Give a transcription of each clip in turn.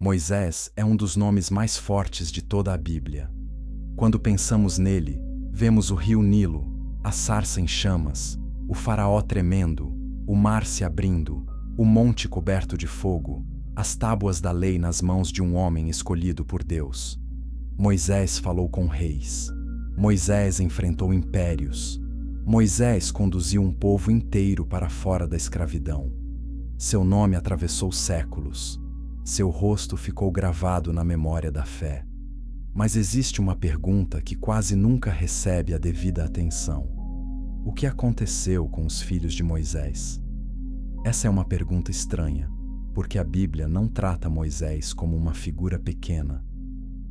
Moisés é um dos nomes mais fortes de toda a Bíblia. Quando pensamos nele, vemos o rio Nilo, a sarça em chamas, o faraó tremendo, o mar se abrindo, o monte coberto de fogo, as tábuas da lei nas mãos de um homem escolhido por Deus. Moisés falou com reis. Moisés enfrentou impérios. Moisés conduziu um povo inteiro para fora da escravidão. Seu nome atravessou séculos. Seu rosto ficou gravado na memória da fé. Mas existe uma pergunta que quase nunca recebe a devida atenção. O que aconteceu com os filhos de Moisés? Essa é uma pergunta estranha, porque a Bíblia não trata Moisés como uma figura pequena.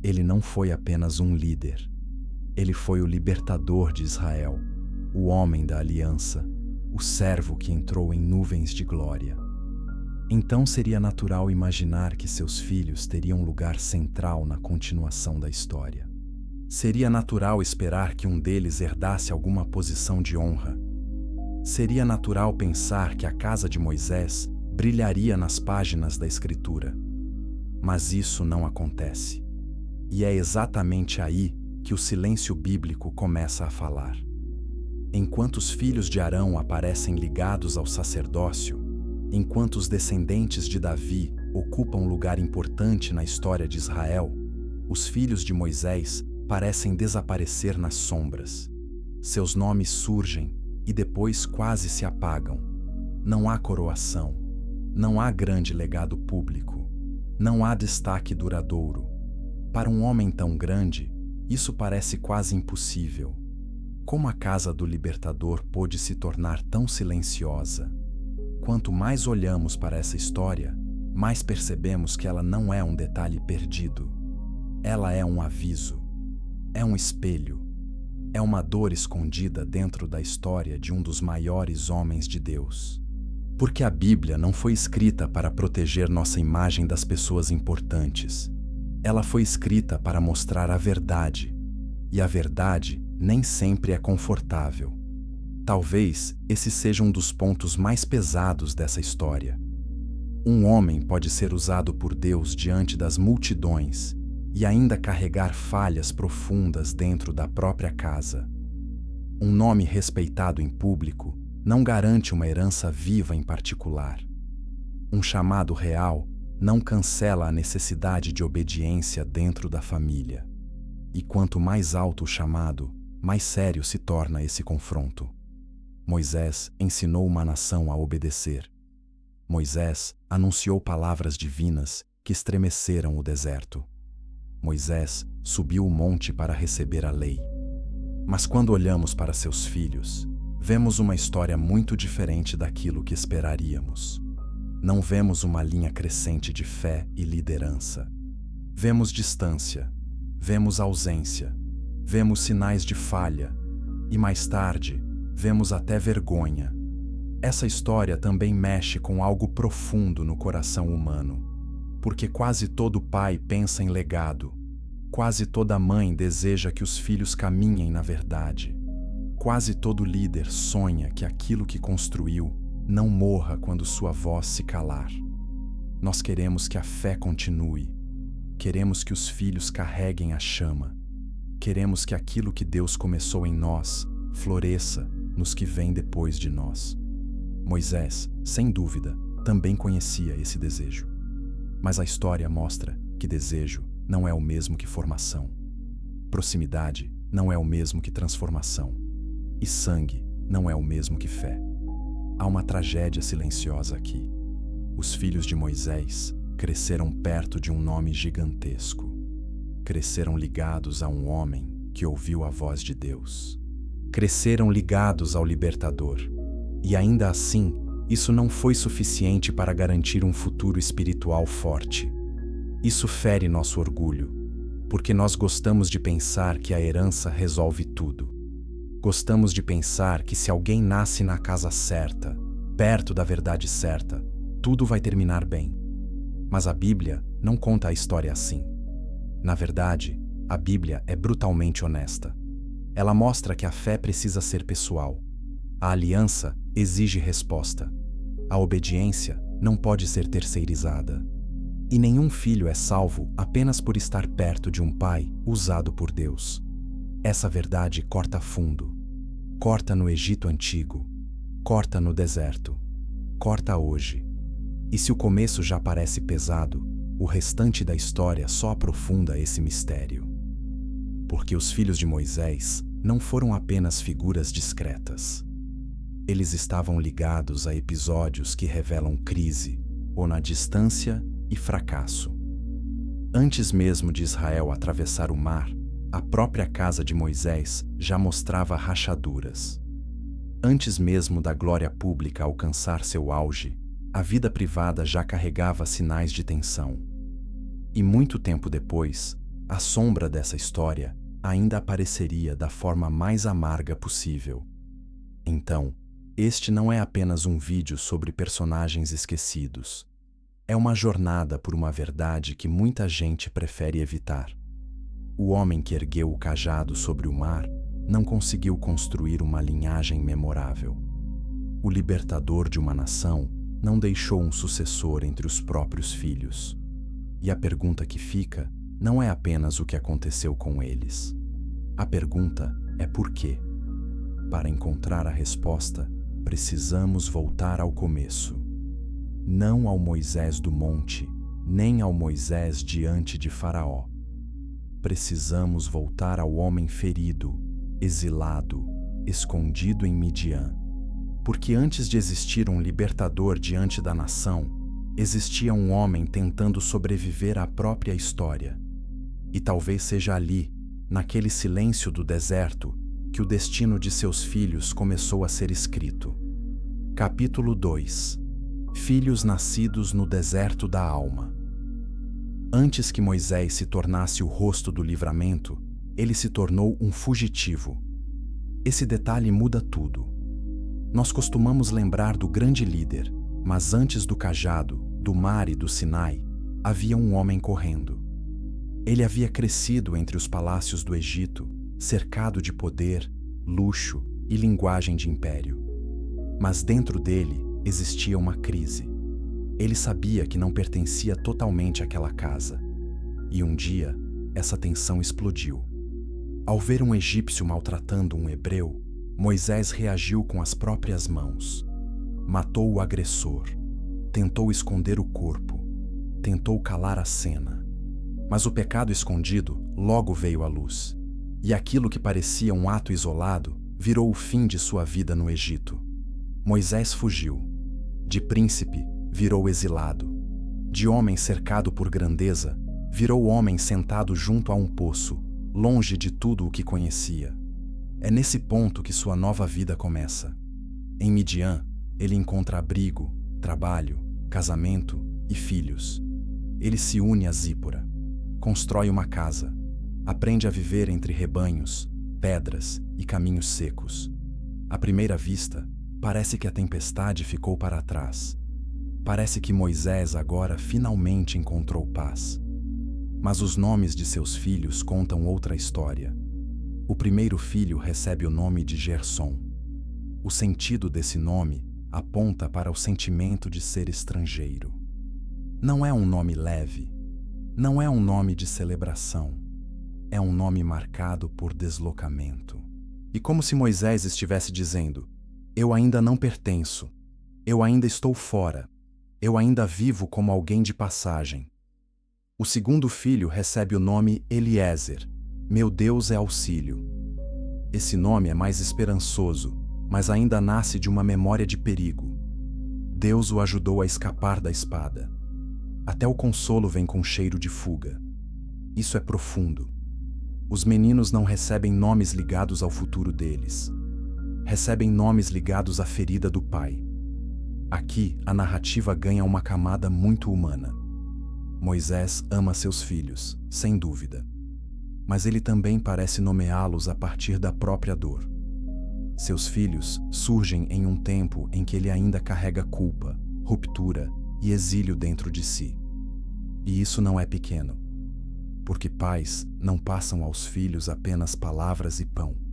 Ele não foi apenas um líder. Ele foi o libertador de Israel, o homem da aliança, o servo que entrou em nuvens de glória. Então seria natural imaginar que seus filhos teriam lugar central na continuação da história. Seria natural esperar que um deles herdasse alguma posição de honra. Seria natural pensar que a casa de Moisés brilharia nas páginas da Escritura. Mas isso não acontece. E é exatamente aí que o silêncio bíblico começa a falar. Enquanto os filhos de Arão aparecem ligados ao sacerdócio, enquanto os descendentes de Davi ocupam um lugar importante na história de Israel, os filhos de Moisés parecem desaparecer nas sombras. Seus nomes surgem e depois quase se apagam. Não há coroação, não há grande legado público, não há destaque duradouro. Para um homem tão grande, isso parece quase impossível. Como a casa do libertador pôde se tornar tão silenciosa? Quanto mais olhamos para essa história, mais percebemos que ela não é um detalhe perdido. Ela é um aviso, é um espelho, é uma dor escondida dentro da história de um dos maiores homens de Deus. Porque a Bíblia não foi escrita para proteger nossa imagem das pessoas importantes. Ela foi escrita para mostrar a verdade, e a verdade nem sempre é confortável. Talvez esse seja um dos pontos mais pesados dessa história. Um homem pode ser usado por Deus diante das multidões e ainda carregar falhas profundas dentro da própria casa. Um nome respeitado em público não garante uma herança viva em particular. Um chamado real não cancela a necessidade de obediência dentro da família. E quanto mais alto o chamado, mais sério se torna esse confronto. Moisés ensinou uma nação a obedecer. Moisés anunciou palavras divinas que estremeceram o deserto. Moisés subiu o monte para receber a lei. Mas quando olhamos para seus filhos, vemos uma história muito diferente daquilo que esperaríamos. Não vemos uma linha crescente de fé e liderança. Vemos distância, vemos ausência, vemos sinais de falha e, mais tarde, vemos até vergonha. Essa história também mexe com algo profundo no coração humano, porque quase todo pai pensa em legado, quase toda mãe deseja que os filhos caminhem na verdade, quase todo líder sonha que aquilo que construiu não morra quando sua voz se calar. Nós queremos que a fé continue, queremos que os filhos carreguem a chama, queremos que aquilo que Deus começou em nós floresça nos que vêm depois de nós. Moisés, sem dúvida, também conhecia esse desejo. Mas a história mostra que desejo não é o mesmo que formação. Proximidade não é o mesmo que transformação. E sangue não é o mesmo que fé. Há uma tragédia silenciosa aqui. Os filhos de Moisés cresceram perto de um nome gigantesco. Cresceram ligados a um homem que ouviu a voz de Deus. Cresceram ligados ao libertador. E ainda assim, isso não foi suficiente para garantir um futuro espiritual forte. Isso fere nosso orgulho, porque nós gostamos de pensar que a herança resolve tudo. Gostamos de pensar que se alguém nasce na casa certa, perto da verdade certa, tudo vai terminar bem. Mas a Bíblia não conta a história assim. Na verdade, a Bíblia é brutalmente honesta. Ela mostra que a fé precisa ser pessoal. A aliança exige resposta. A obediência não pode ser terceirizada. E nenhum filho é salvo apenas por estar perto de um pai usado por Deus. Essa verdade corta fundo. Corta no Egito Antigo. Corta no deserto. Corta hoje. E se o começo já parece pesado, o restante da história só aprofunda esse mistério. Porque os filhos de Moisés não foram apenas figuras discretas. Eles estavam ligados a episódios que revelam crise, ou na distância e fracasso. Antes mesmo de Israel atravessar o mar, a própria casa de Moisés já mostrava rachaduras. Antes mesmo da glória pública alcançar seu auge, a vida privada já carregava sinais de tensão. E muito tempo depois, a sombra dessa história ainda apareceria da forma mais amarga possível. Então, este não é apenas um vídeo sobre personagens esquecidos. É uma jornada por uma verdade que muita gente prefere evitar. O homem que ergueu o cajado sobre o mar não conseguiu construir uma linhagem memorável. O libertador de uma nação não deixou um sucessor entre os próprios filhos. E a pergunta que fica não é apenas o que aconteceu com eles. A pergunta é por quê? Para encontrar a resposta, precisamos voltar ao começo. Não ao Moisés do monte, nem ao Moisés diante de Faraó. Precisamos voltar ao homem ferido, exilado, escondido em Midian. Porque antes de existir um libertador diante da nação, existia um homem tentando sobreviver à própria história. E talvez seja ali, naquele silêncio do deserto, que o destino de seus filhos começou a ser escrito. Capítulo 2. Filhos nascidos no deserto da alma. Antes que Moisés se tornasse o rosto do livramento, ele se tornou um fugitivo. Esse detalhe muda tudo. Nós costumamos lembrar do grande líder, mas antes do cajado, do mar e do Sinai, havia um homem correndo. Ele havia crescido entre os palácios do Egito, cercado de poder, luxo e linguagem de império. Mas dentro dele existia uma crise. Ele sabia que não pertencia totalmente àquela casa. E um dia, essa tensão explodiu. Ao ver um egípcio maltratando um hebreu, Moisés reagiu com as próprias mãos. Matou o agressor. Tentou esconder o corpo. Tentou calar a cena. Mas o pecado escondido logo veio à luz. E aquilo que parecia um ato isolado virou o fim de sua vida no Egito. Moisés fugiu. De príncipe, virou exilado. De homem cercado por grandeza, virou homem sentado junto a um poço, longe de tudo o que conhecia. É nesse ponto que sua nova vida começa. Em Midian, ele encontra abrigo, trabalho, casamento e filhos. Ele se une a Zípora. Constrói uma casa. Aprende a viver entre rebanhos, pedras e caminhos secos. À primeira vista, parece que a tempestade ficou para trás. Parece que Moisés agora finalmente encontrou paz. Mas os nomes de seus filhos contam outra história. O primeiro filho recebe o nome de Gersom. O sentido desse nome aponta para o sentimento de ser estrangeiro. Não é um nome leve. Não é um nome de celebração. É um nome marcado por deslocamento. E como se Moisés estivesse dizendo: eu ainda não pertenço. Eu ainda estou fora. Eu ainda vivo como alguém de passagem. O segundo filho recebe o nome Eliezer. Meu Deus é auxílio. Esse nome é mais esperançoso, mas ainda nasce de uma memória de perigo. Deus o ajudou a escapar da espada. Até o consolo vem com cheiro de fuga. Isso é profundo. Os meninos não recebem nomes ligados ao futuro deles. Recebem nomes ligados à ferida do pai. Aqui, a narrativa ganha uma camada muito humana. Moisés ama seus filhos, sem dúvida. Mas ele também parece nomeá-los a partir da própria dor. Seus filhos surgem em um tempo em que ele ainda carrega culpa, ruptura e exílio dentro de si. E isso não é pequeno, porque pais não passam aos filhos apenas palavras e pão.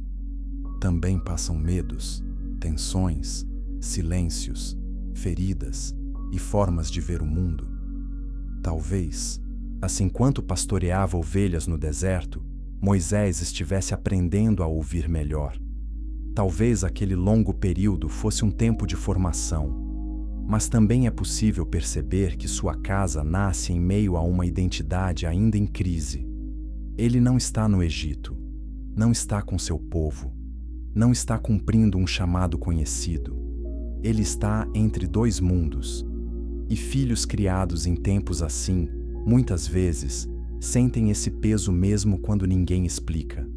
Também passam medos, tensões, silêncios, feridas e formas de ver o mundo. Talvez, assim quanto pastoreava ovelhas no deserto, Moisés estivesse aprendendo a ouvir melhor. Talvez aquele longo período fosse um tempo de formação, mas também é possível perceber que sua casa nasce em meio a uma identidade ainda em crise. Ele não está no Egito, não está com seu povo, não está cumprindo um chamado conhecido. Ele está entre dois mundos. E filhos criados em tempos assim, muitas vezes, sentem esse peso mesmo quando ninguém explica.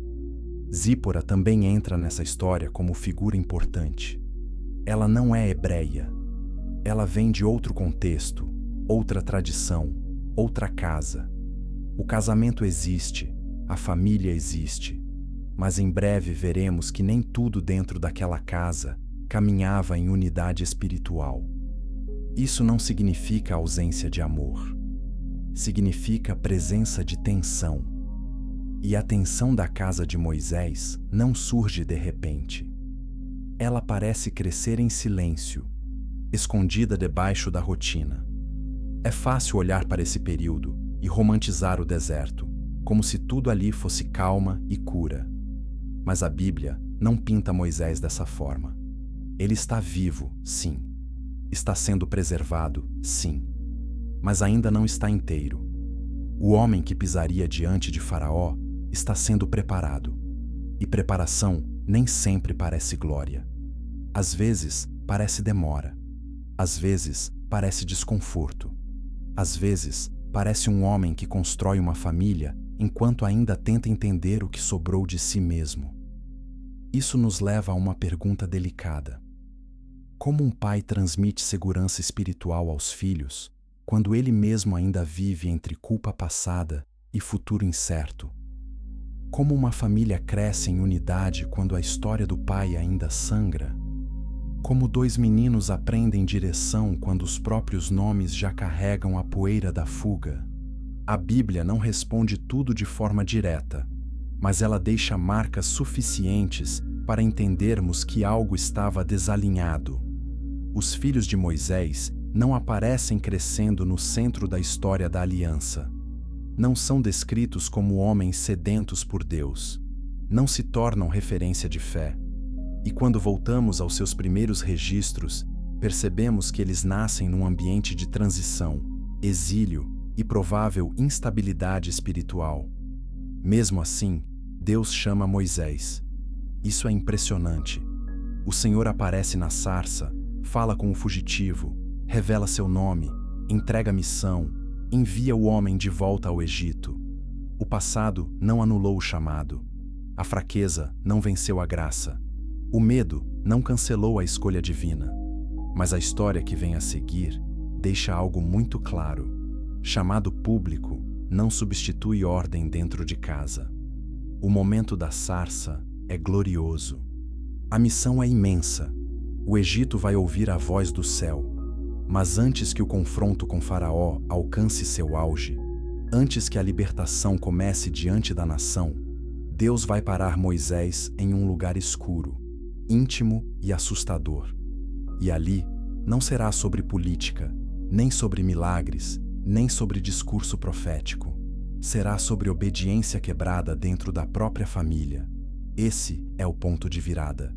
Zípora também entra nessa história como figura importante. Ela não é hebreia. Ela vem de outro contexto, outra tradição, outra casa. O casamento existe, a família existe, mas em breve veremos que nem tudo dentro daquela casa caminhava em unidade espiritual. Isso não significa ausência de amor. Significa presença de tensão. E a tensão da casa de Moisés não surge de repente. Ela parece crescer em silêncio, escondida debaixo da rotina. É fácil olhar para esse período e romantizar o deserto, como se tudo ali fosse calma e cura. Mas a Bíblia não pinta Moisés dessa forma. Ele está vivo, sim. Está sendo preservado, sim. Mas ainda não está inteiro. O homem que pisaria diante de Faraó está sendo preparado. E preparação nem sempre parece glória. Às vezes, parece demora. Às vezes, parece desconforto. Às vezes, parece um homem que constrói uma família enquanto ainda tenta entender o que sobrou de si mesmo. Isso nos leva a uma pergunta delicada. Como um pai transmite segurança espiritual aos filhos quando ele mesmo ainda vive entre culpa passada e futuro incerto? Como uma família cresce em unidade quando a história do pai ainda sangra? Como dois meninos aprendem direção quando os próprios nomes já carregam a poeira da fuga? A Bíblia não responde tudo de forma direta, mas ela deixa marcas suficientes para entendermos que algo estava desalinhado. Os filhos de Moisés não aparecem crescendo no centro da história da aliança. Não são descritos como homens sedentos por Deus. Não se tornam referência de fé. E quando voltamos aos seus primeiros registros, percebemos que eles nascem num ambiente de transição, exílio e provável instabilidade espiritual. Mesmo assim, Deus chama Moisés. Isso é impressionante. O Senhor aparece na sarça, fala com o fugitivo, revela seu nome, entrega a missão, envia o homem de volta ao Egito. O passado não anulou o chamado. A fraqueza não venceu a graça. O medo não cancelou a escolha divina. Mas a história que vem a seguir deixa algo muito claro. Chamado público não substitui ordem dentro de casa. O momento da sarça é glorioso. A missão é imensa. O Egito vai ouvir a voz do céu. Mas antes que o confronto com Faraó alcance seu auge, antes que a libertação comece diante da nação, Deus vai parar Moisés em um lugar escuro, íntimo e assustador. E ali não será sobre política, nem sobre milagres, nem sobre discurso profético. Será sobre obediência quebrada dentro da própria família. Esse é o ponto de virada.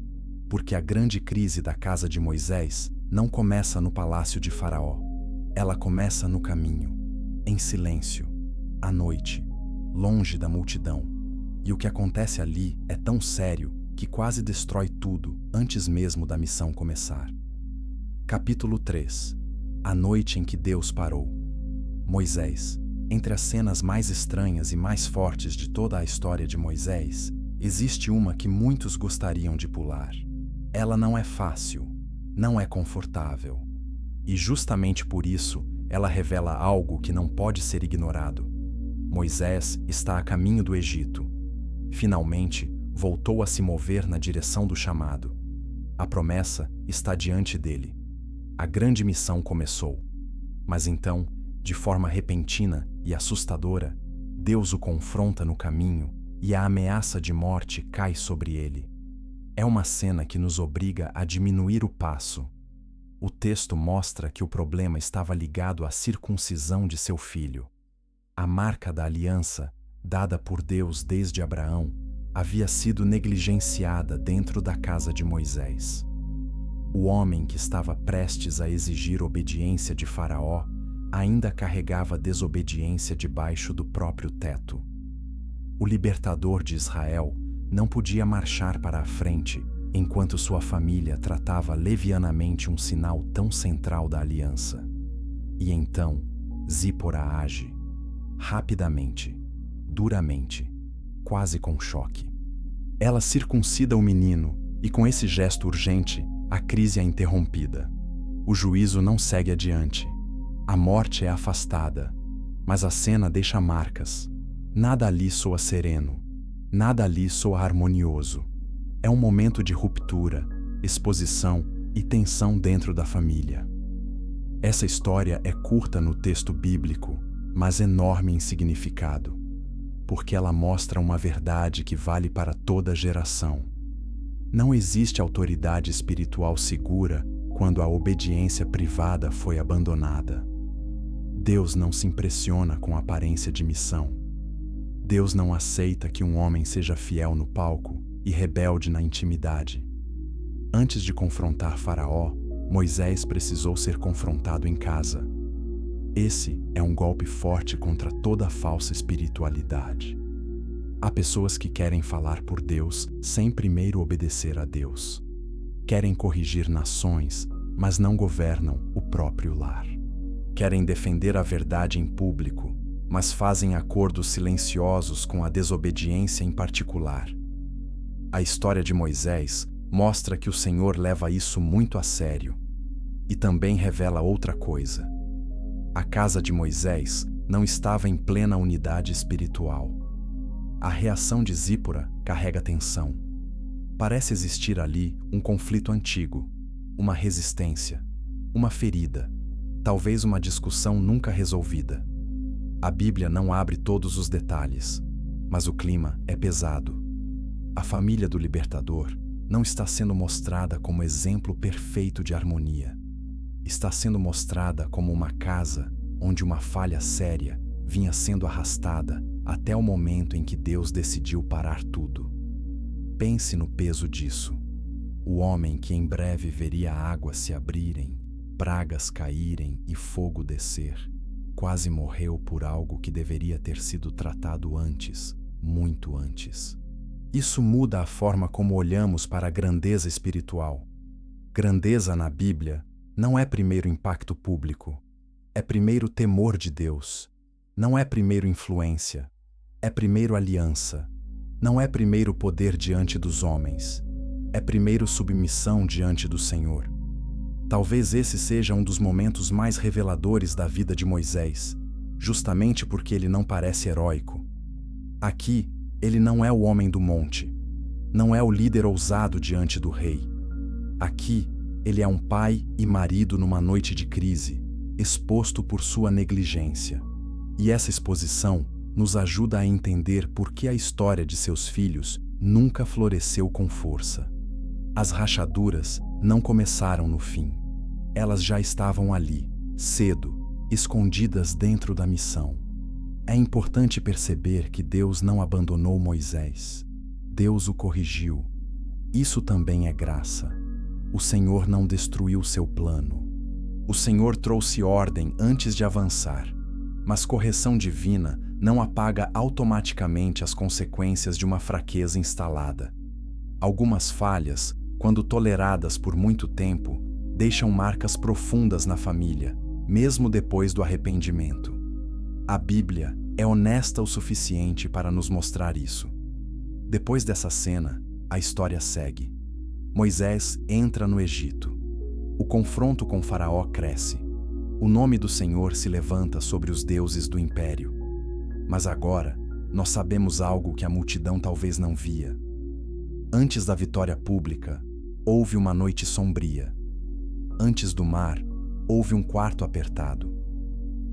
Porque a grande crise da casa de Moisés não começa no palácio de Faraó. Ela começa no caminho, em silêncio, à noite, longe da multidão. E o que acontece ali é tão sério que quase destrói tudo antes mesmo da missão começar. Capítulo 3. A noite em que Deus parou. Moisés. Entre as cenas mais estranhas e mais fortes de toda a história de Moisés, existe uma que muitos gostariam de pular. Ela não é fácil, não é confortável. E justamente por isso, ela revela algo que não pode ser ignorado. Moisés está a caminho do Egito. Finalmente, voltou a se mover na direção do chamado. A promessa está diante dele. A grande missão começou. Mas então, de forma repentina e assustadora, Deus o confronta no caminho e a ameaça de morte cai sobre ele. É uma cena que nos obriga a diminuir o passo. o texto mostra que o problema estava ligado à circuncisão de seu filho. A marca da aliança, dada por Deus desde Abraão, havia sido negligenciada dentro da casa de Moisés. O homem que estava prestes a exigir obediência de Faraó ainda carregava desobediência debaixo do próprio teto. O libertador de Israel não podia marchar para a frente enquanto sua família tratava levianamente um sinal tão central da aliança. E então, Zípora age, rapidamente, duramente, quase com choque. Ela circuncida o menino e, com esse gesto urgente, a crise é interrompida. O juízo não segue adiante. A morte é afastada, mas a cena deixa marcas. Nada ali soa sereno, nada ali soa harmonioso. É um momento de ruptura, exposição e tensão dentro da família. Essa história é curta no texto bíblico, mas enorme em significado, porque ela mostra uma verdade que vale para toda geração. Não existe autoridade espiritual segura quando a obediência privada foi abandonada. Deus não se impressiona com a aparência de missão. Deus não aceita que um homem seja fiel no palco e rebelde na intimidade. Antes de confrontar Faraó, Moisés precisou ser confrontado em casa. Esse é um golpe forte contra toda a falsa espiritualidade. Há pessoas que querem falar por Deus sem primeiro obedecer a Deus. Querem corrigir nações, mas não governam o próprio lar. Querem defender a verdade em público, mas fazem acordos silenciosos com a desobediência em particular. A história de Moisés mostra que o Senhor leva isso muito a sério. E também revela outra coisa. A casa de Moisés não estava em plena unidade espiritual. A reação de Zípora carrega tensão. Parece existir ali um conflito antigo, uma resistência, uma ferida, talvez uma discussão nunca resolvida. A Bíblia não abre todos os detalhes, mas o clima é pesado. A família do libertador não está sendo mostrada como exemplo perfeito de harmonia. Está sendo mostrada como uma casa onde uma falha séria vinha sendo arrastada até o momento em que Deus decidiu parar tudo. Pense no peso disso. O homem que em breve veria a água se abrirem, pragas caírem e fogo descer, quase morreu por algo que deveria ter sido tratado antes, muito antes. Isso muda a forma como olhamos para a grandeza espiritual. Grandeza na Bíblia não é primeiro impacto público, é primeiro temor de Deus. Não é primeiro influência, é primeiro aliança. Não é primeiro poder diante dos homens, é primeiro submissão diante do Senhor. Talvez esse seja um dos momentos mais reveladores da vida de Moisés, justamente porque ele não parece heróico. Aqui, ele não é o homem do monte, não é o líder ousado diante do rei. Aqui, ele é um pai e marido numa noite de crise, exposto por sua negligência. E essa exposição nos ajuda a entender por que a história de seus filhos nunca floresceu com força. As rachaduras não começaram no fim. Elas já estavam ali, cedo, escondidas dentro da missão. É importante perceber que Deus não abandonou Moisés. Deus o corrigiu. Isso também é graça. O Senhor não destruiu seu plano. O Senhor trouxe ordem antes de avançar. Mas correção divina não apaga automaticamente as consequências de uma fraqueza instalada. Algumas falhas, quando toleradas por muito tempo, deixam marcas profundas na família, mesmo depois do arrependimento. A Bíblia é honesta o suficiente para nos mostrar isso. Depois dessa cena, a história segue. Moisés entra no Egito. O confronto com Faraó cresce. O nome do Senhor se levanta sobre os deuses do império. Mas agora, nós sabemos algo que a multidão talvez não via. Antes da vitória pública, houve uma noite sombria. Antes do mar, houve um quarto apertado.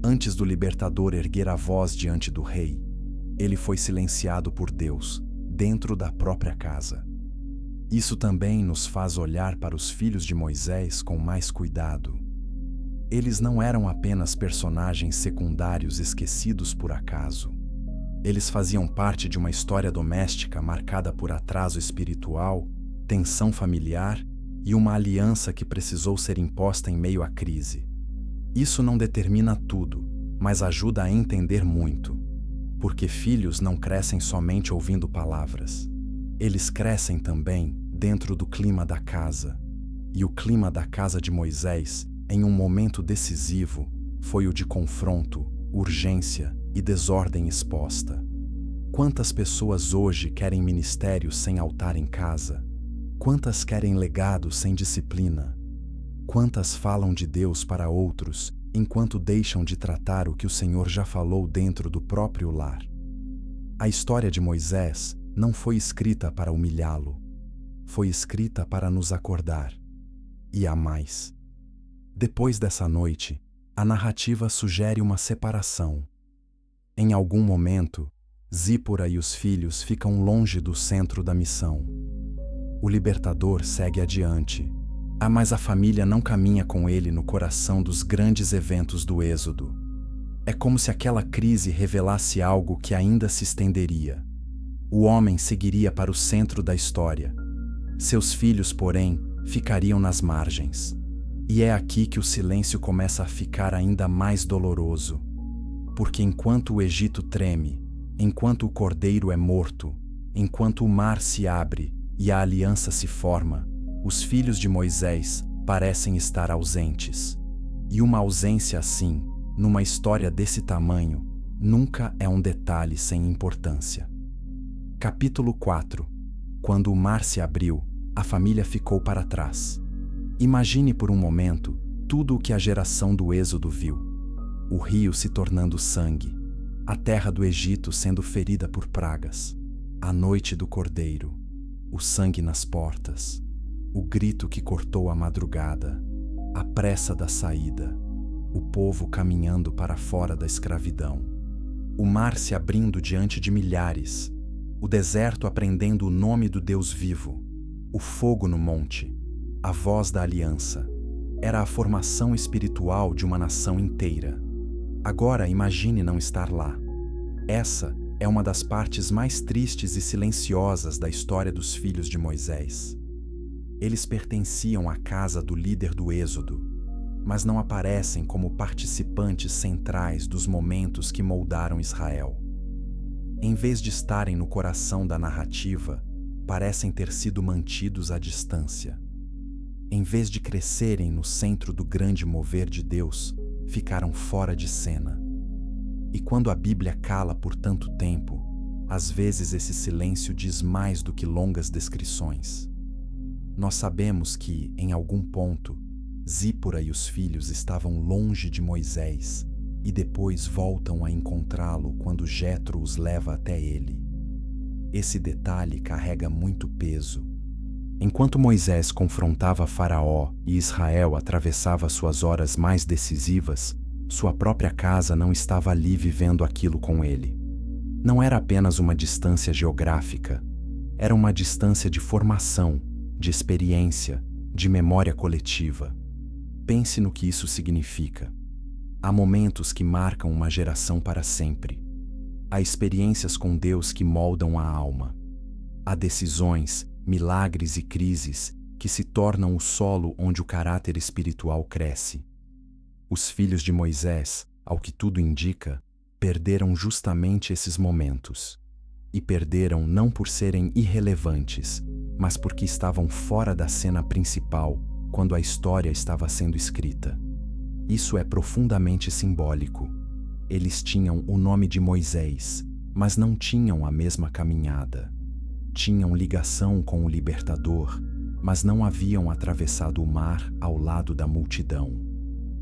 Antes do libertador erguer a voz diante do rei, ele foi silenciado por Deus, dentro da própria casa. Isso também nos faz olhar para os filhos de Moisés com mais cuidado. Eles não eram apenas personagens secundários esquecidos por acaso. Eles faziam parte de uma história doméstica marcada por atraso espiritual, tensão familiar e uma aliança que precisou ser imposta em meio à crise. Isso não determina tudo, mas ajuda a entender muito. Porque filhos não crescem somente ouvindo palavras. Eles crescem também dentro do clima da casa. E o clima da casa de Moisés, em um momento decisivo, foi o de confronto, urgência e desordem exposta. Quantas pessoas hoje querem ministério sem altar em casa? Quantas querem legado sem disciplina? Quantas falam de Deus para outros, enquanto deixam de tratar o que o Senhor já falou dentro do próprio lar? A história de Moisés não foi escrita para humilhá-lo. Foi escrita para nos acordar. E há mais. Depois dessa noite, a narrativa sugere uma separação. Em algum momento, Zípora e os filhos ficam longe do centro da missão. O libertador segue adiante, mas a família não caminha com ele no coração dos grandes eventos do Êxodo. É como se aquela crise revelasse algo que ainda se estenderia. O homem seguiria para o centro da história. Seus filhos, porém, ficariam nas margens. E é aqui que o silêncio começa a ficar ainda mais doloroso. Porque enquanto o Egito treme, enquanto o cordeiro é morto, enquanto o mar se abre e a aliança se forma, os filhos de Moisés parecem estar ausentes. E uma ausência assim, numa história desse tamanho, nunca é um detalhe sem importância. Capítulo 4. Quando o mar se abriu, a família ficou para trás. Imagine por um momento tudo o que a geração do Êxodo viu. O rio se tornando sangue, a terra do Egito sendo ferida por pragas, a noite do cordeiro, o sangue nas portas, o grito que cortou a madrugada, a pressa da saída, o povo caminhando para fora da escravidão, o mar se abrindo diante de milhares, o deserto aprendendo o nome do Deus vivo, o fogo no monte, a voz da aliança. Era a formação espiritual de uma nação inteira. Agora imagine não estar lá. Essa é uma das partes mais tristes e silenciosas da história dos filhos de Moisés. Eles pertenciam à casa do líder do Êxodo, mas não aparecem como participantes centrais dos momentos que moldaram Israel. Em vez de estarem no coração da narrativa, parecem ter sido mantidos à distância. Em vez de crescerem no centro do grande mover de Deus, ficaram fora de cena. E quando a Bíblia cala por tanto tempo, às vezes esse silêncio diz mais do que longas descrições. Nós sabemos que, em algum ponto, Zípora e os filhos estavam longe de Moisés e depois voltam a encontrá-lo quando Jetro os leva até ele. Esse detalhe carrega muito peso. Enquanto Moisés confrontava Faraó e Israel atravessava suas horas mais decisivas, sua própria casa não estava ali vivendo aquilo com ele. Não era apenas uma distância geográfica, era uma distância de formação, de experiência, de memória coletiva. Pense no que isso significa. Há momentos que marcam uma geração para sempre. Há experiências com Deus que moldam a alma. Há decisões, milagres e crises que se tornam o solo onde o caráter espiritual cresce. Os filhos de Moisés, ao que tudo indica, perderam justamente esses momentos. E perderam não por serem irrelevantes, mas porque estavam fora da cena principal quando a história estava sendo escrita. Isso é profundamente simbólico. Eles tinham o nome de Moisés, mas não tinham a mesma caminhada. Tinham ligação com o libertador, mas não haviam atravessado o mar ao lado da multidão.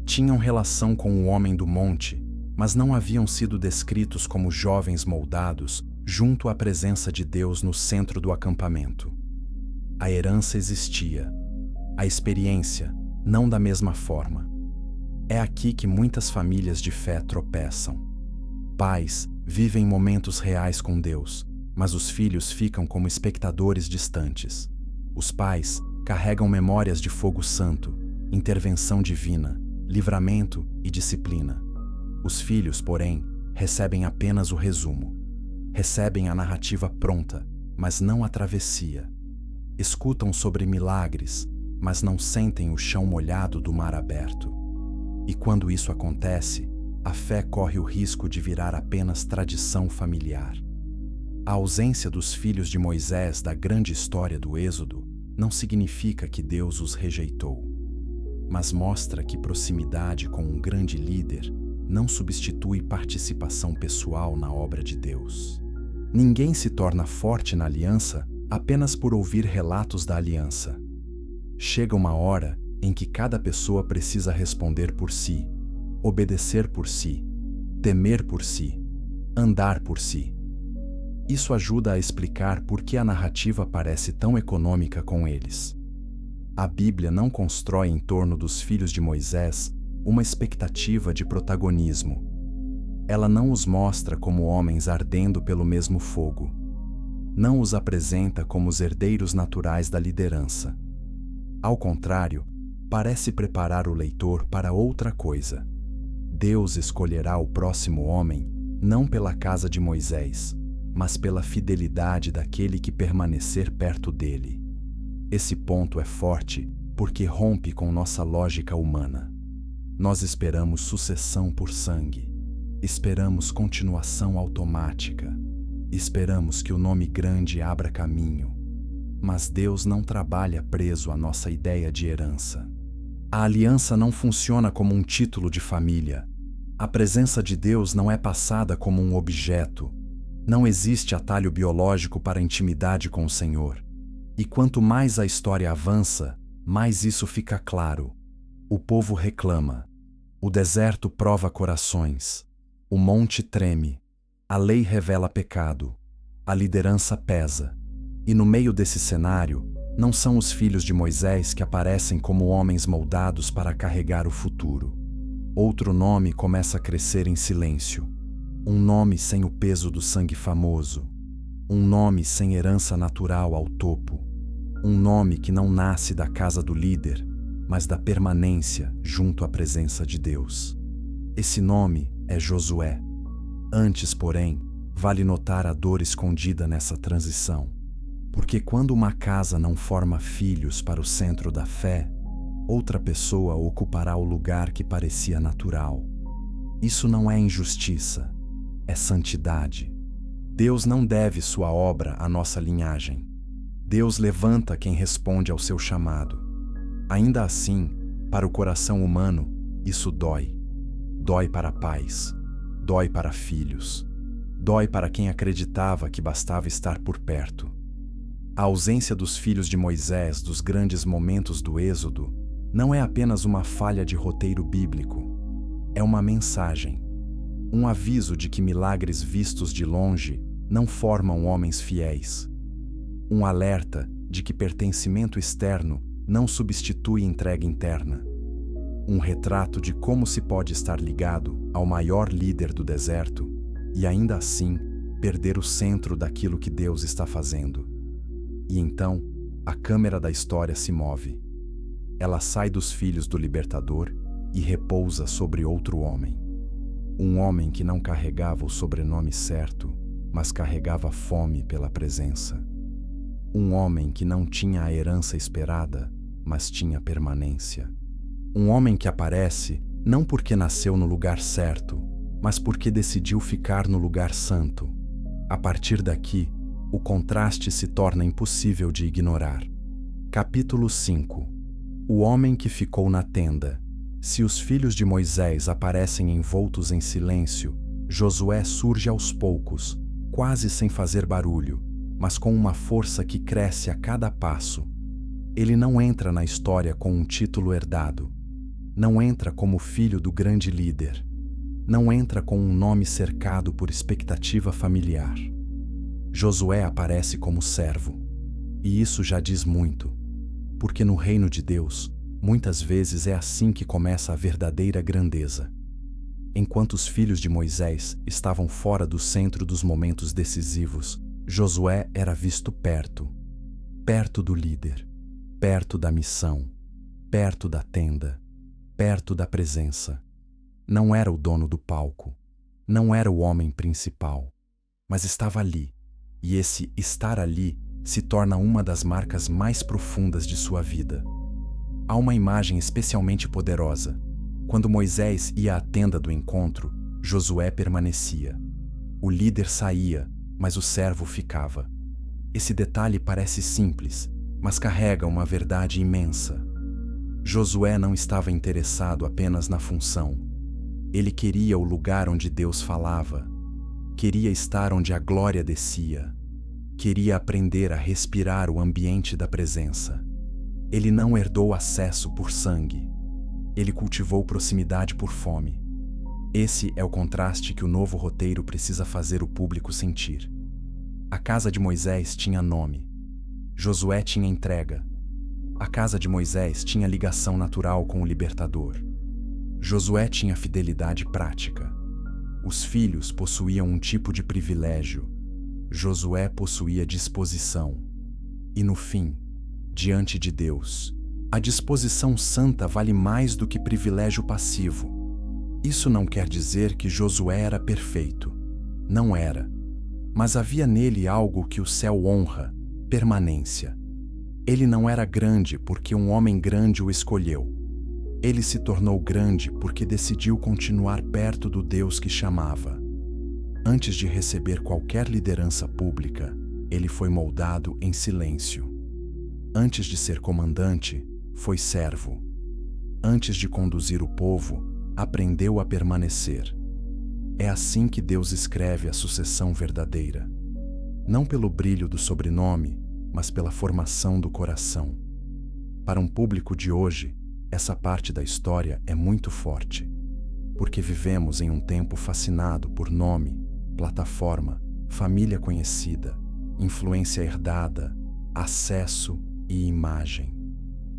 Tinham relação com o homem do monte, mas não haviam sido descritos como jovens moldados junto à presença de Deus no centro do acampamento. A herança existia, a experiência, não da mesma forma. É aqui que muitas famílias de fé tropeçam. Pais vivem momentos reais com Deus, mas os filhos ficam como espectadores distantes. Os pais carregam memórias de fogo santo, intervenção divina, livramento e disciplina. Os filhos, porém, recebem apenas o resumo. Recebem a narrativa pronta, mas não a travessia. Escutam sobre milagres, mas não sentem o chão molhado do mar aberto. E quando isso acontece, a fé corre o risco de virar apenas tradição familiar. A ausência dos filhos de Moisés da grande história do Êxodo não significa que Deus os rejeitou, mas mostra que proximidade com um grande líder não substitui participação pessoal na obra de Deus. Ninguém se torna forte na aliança apenas por ouvir relatos da aliança. Chega uma hora em que cada pessoa precisa responder por si, obedecer por si, temer por si, andar por si. Isso ajuda a explicar por que a narrativa parece tão econômica com eles. A Bíblia não constrói em torno dos filhos de Moisés uma expectativa de protagonismo. Ela não os mostra como homens ardendo pelo mesmo fogo. Não os apresenta como os herdeiros naturais da liderança. Ao contrário, parece preparar o leitor para outra coisa. Deus escolherá o próximo homem não pela casa de Moisés, mas pela fidelidade daquele que permanecer perto dele. Esse ponto é forte porque rompe com nossa lógica humana. Nós esperamos sucessão por sangue, esperamos continuação automática, esperamos que o nome grande abra caminho, mas Deus não trabalha preso à nossa ideia de herança. A aliança não funciona como um título de família. A presença de Deus não é passada como um objeto. Não existe atalho biológico para a intimidade com o Senhor. E quanto mais a história avança, mais isso fica claro. O povo reclama. O deserto prova corações. O monte treme. A lei revela pecado. A liderança pesa. E no meio desse cenário, não são os filhos de Moisés que aparecem como homens moldados para carregar o futuro. Outro nome começa a crescer em silêncio. Um nome sem o peso do sangue famoso. Um nome sem herança natural ao topo. Um nome que não nasce da casa do líder, mas da permanência junto à presença de Deus. Esse nome é Josué. Antes, porém, vale notar a dor escondida nessa transição. Porque quando uma casa não forma filhos para o centro da fé, outra pessoa ocupará o lugar que parecia natural. Isso não é injustiça. É santidade. Deus não deve sua obra à nossa linhagem. Deus levanta quem responde ao seu chamado. Ainda assim, para o coração humano, isso dói. Dói para pais. Dói para filhos. Dói para quem acreditava que bastava estar por perto. A ausência dos filhos de Moisés dos grandes momentos do Êxodo não é apenas uma falha de roteiro bíblico. É uma mensagem. Um aviso de que milagres vistos de longe não formam homens fiéis. Um alerta de que pertencimento externo não substitui entrega interna. Um retrato de como se pode estar ligado ao maior líder do deserto e ainda assim perder o centro daquilo que Deus está fazendo. E então, a câmera da história se move. Ela sai dos filhos do libertador e repousa sobre outro homem. Um homem que não carregava o sobrenome certo, mas carregava fome pela presença. Um homem que não tinha a herança esperada, mas tinha permanência. Um homem que aparece não porque nasceu no lugar certo, mas porque decidiu ficar no lugar santo. A partir daqui, o contraste se torna impossível de ignorar. Capítulo 5. O homem que ficou na tenda. Se os filhos de Moisés aparecem envoltos em silêncio, Josué surge aos poucos, quase sem fazer barulho, mas com uma força que cresce a cada passo. Ele não entra na história com um título herdado. Não entra como filho do grande líder. Não entra com um nome cercado por expectativa familiar. Josué aparece como servo. E isso já diz muito, porque no reino de Deus, muitas vezes é assim que começa a verdadeira grandeza. Enquanto os filhos de Moisés estavam fora do centro dos momentos decisivos, Josué era visto perto. perto do líder, perto da missão, perto da tenda, perto da presença. Não era o dono do palco, não era o homem principal, mas estava ali, e esse estar ali se torna uma das marcas mais profundas de sua vida. Há uma imagem especialmente poderosa. Quando Moisés ia à tenda do encontro, Josué permanecia. O líder saía, mas o servo ficava. Esse detalhe parece simples, mas carrega uma verdade imensa. Josué não estava interessado apenas na função. Ele queria o lugar onde Deus falava. Queria estar onde a glória descia. Queria aprender a respirar o ambiente da presença. Ele não herdou acesso por sangue. Ele cultivou proximidade por fome. Esse é o contraste que o novo roteiro precisa fazer o público sentir. A casa de Moisés tinha nome. Josué tinha entrega. A casa de Moisés tinha ligação natural com o libertador. Josué tinha fidelidade prática. Os filhos possuíam um tipo de privilégio. Josué possuía disposição. E no fim, diante de Deus, a disposição santa vale mais do que privilégio passivo. Isso não quer dizer que Josué era perfeito. Não era. Mas havia nele algo que o céu honra: permanência. Ele não era grande porque um homem grande o escolheu. Ele se tornou grande porque decidiu continuar perto do Deus que chamava. Antes de receber qualquer liderança pública, ele foi moldado em silêncio. Antes de ser comandante, foi servo. Antes de conduzir o povo, aprendeu a permanecer. É assim que Deus escreve a sucessão verdadeira. Não pelo brilho do sobrenome, mas pela formação do coração. Para um público de hoje, essa parte da história é muito forte, porque vivemos em um tempo fascinado por nome, plataforma, família conhecida, influência herdada, acesso e imagem.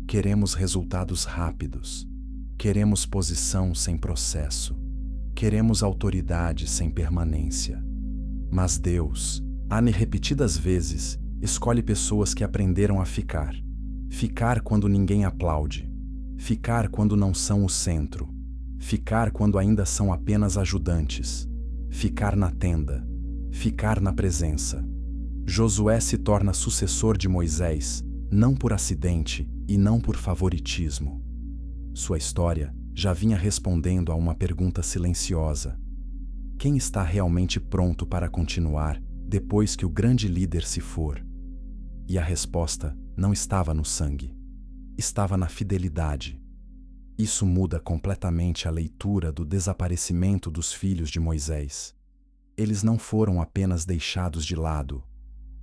Queremos resultados rápidos. Queremos posição sem processo. Queremos autoridade sem permanência. Mas Deus, repetidas vezes, escolhe pessoas que aprenderam a ficar. Ficar quando ninguém aplaude. Ficar quando não são o centro. Ficar quando ainda são apenas ajudantes. Ficar na tenda. Ficar na presença. Josué se torna sucessor de Moisés, não por acidente e não por favoritismo. Sua história já vinha respondendo a uma pergunta silenciosa: quem está realmente pronto para continuar depois que o grande líder se for? E a resposta não estava no sangue, estava na fidelidade. Isso muda completamente a leitura do desaparecimento dos filhos de Moisés. Eles não foram apenas deixados de lado,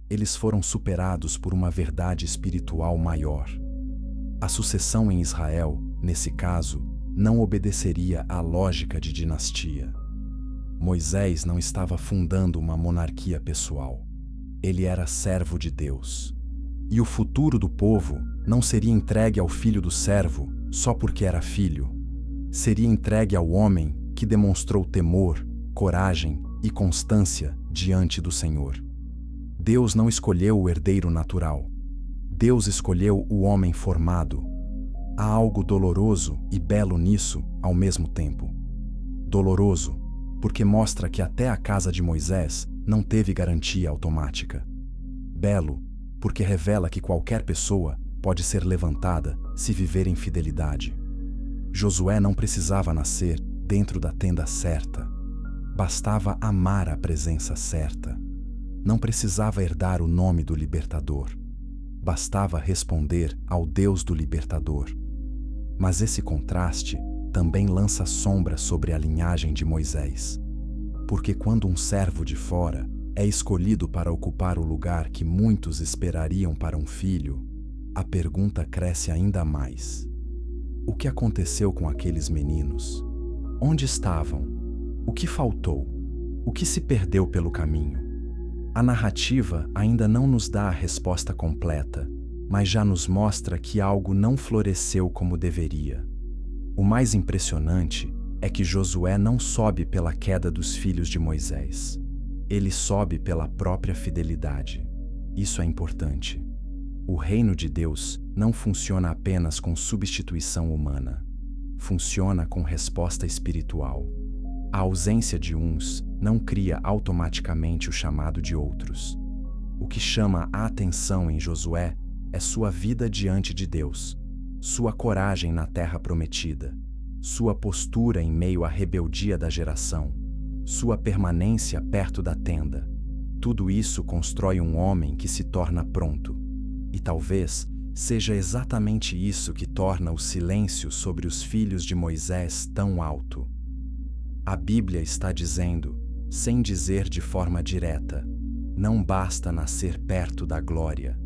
eles foram superados por uma verdade espiritual maior. A sucessão em Israel, nesse caso, não obedeceria à lógica de dinastia. Moisés não estava fundando uma monarquia pessoal. Ele era servo de Deus. E o futuro do povo não seria entregue ao filho do servo só porque era filho. Seria entregue ao homem que demonstrou temor, coragem e constância diante do Senhor. Deus não escolheu o herdeiro natural. Deus escolheu o homem formado. Há algo doloroso e belo nisso ao mesmo tempo. Doloroso, porque mostra que até a casa de Moisés não teve garantia automática. Belo, porque revela que qualquer pessoa pode ser levantada se viver em fidelidade. Josué não precisava nascer dentro da tenda certa. Bastava amar a presença certa. Não precisava herdar o nome do libertador. Bastava responder ao Deus do libertador. Mas esse contraste também lança sombra sobre a linhagem de Moisés. Porque quando um servo de fora é escolhido para ocupar o lugar que muitos esperariam para um filho, a pergunta cresce ainda mais. O que aconteceu com aqueles meninos? Onde estavam? O que faltou? O que se perdeu pelo caminho? A narrativa ainda não nos dá a resposta completa, mas já nos mostra que algo não floresceu como deveria. O mais impressionante é que Josué não sobe pela queda dos filhos de Moisés. Ele sobe pela própria fidelidade. Isso é importante. O reino de Deus não funciona apenas com substituição humana. Funciona com resposta espiritual. A ausência de uns não cria automaticamente o chamado de outros. O que chama a atenção em Josué é sua vida diante de Deus, sua coragem na terra prometida, sua postura em meio à rebeldia da geração, sua permanência perto da tenda. Tudo isso constrói um homem que se torna pronto. E talvez seja exatamente isso que torna o silêncio sobre os filhos de Moisés tão alto. A Bíblia está dizendo, sem dizer de forma direta, não basta nascer perto da glória.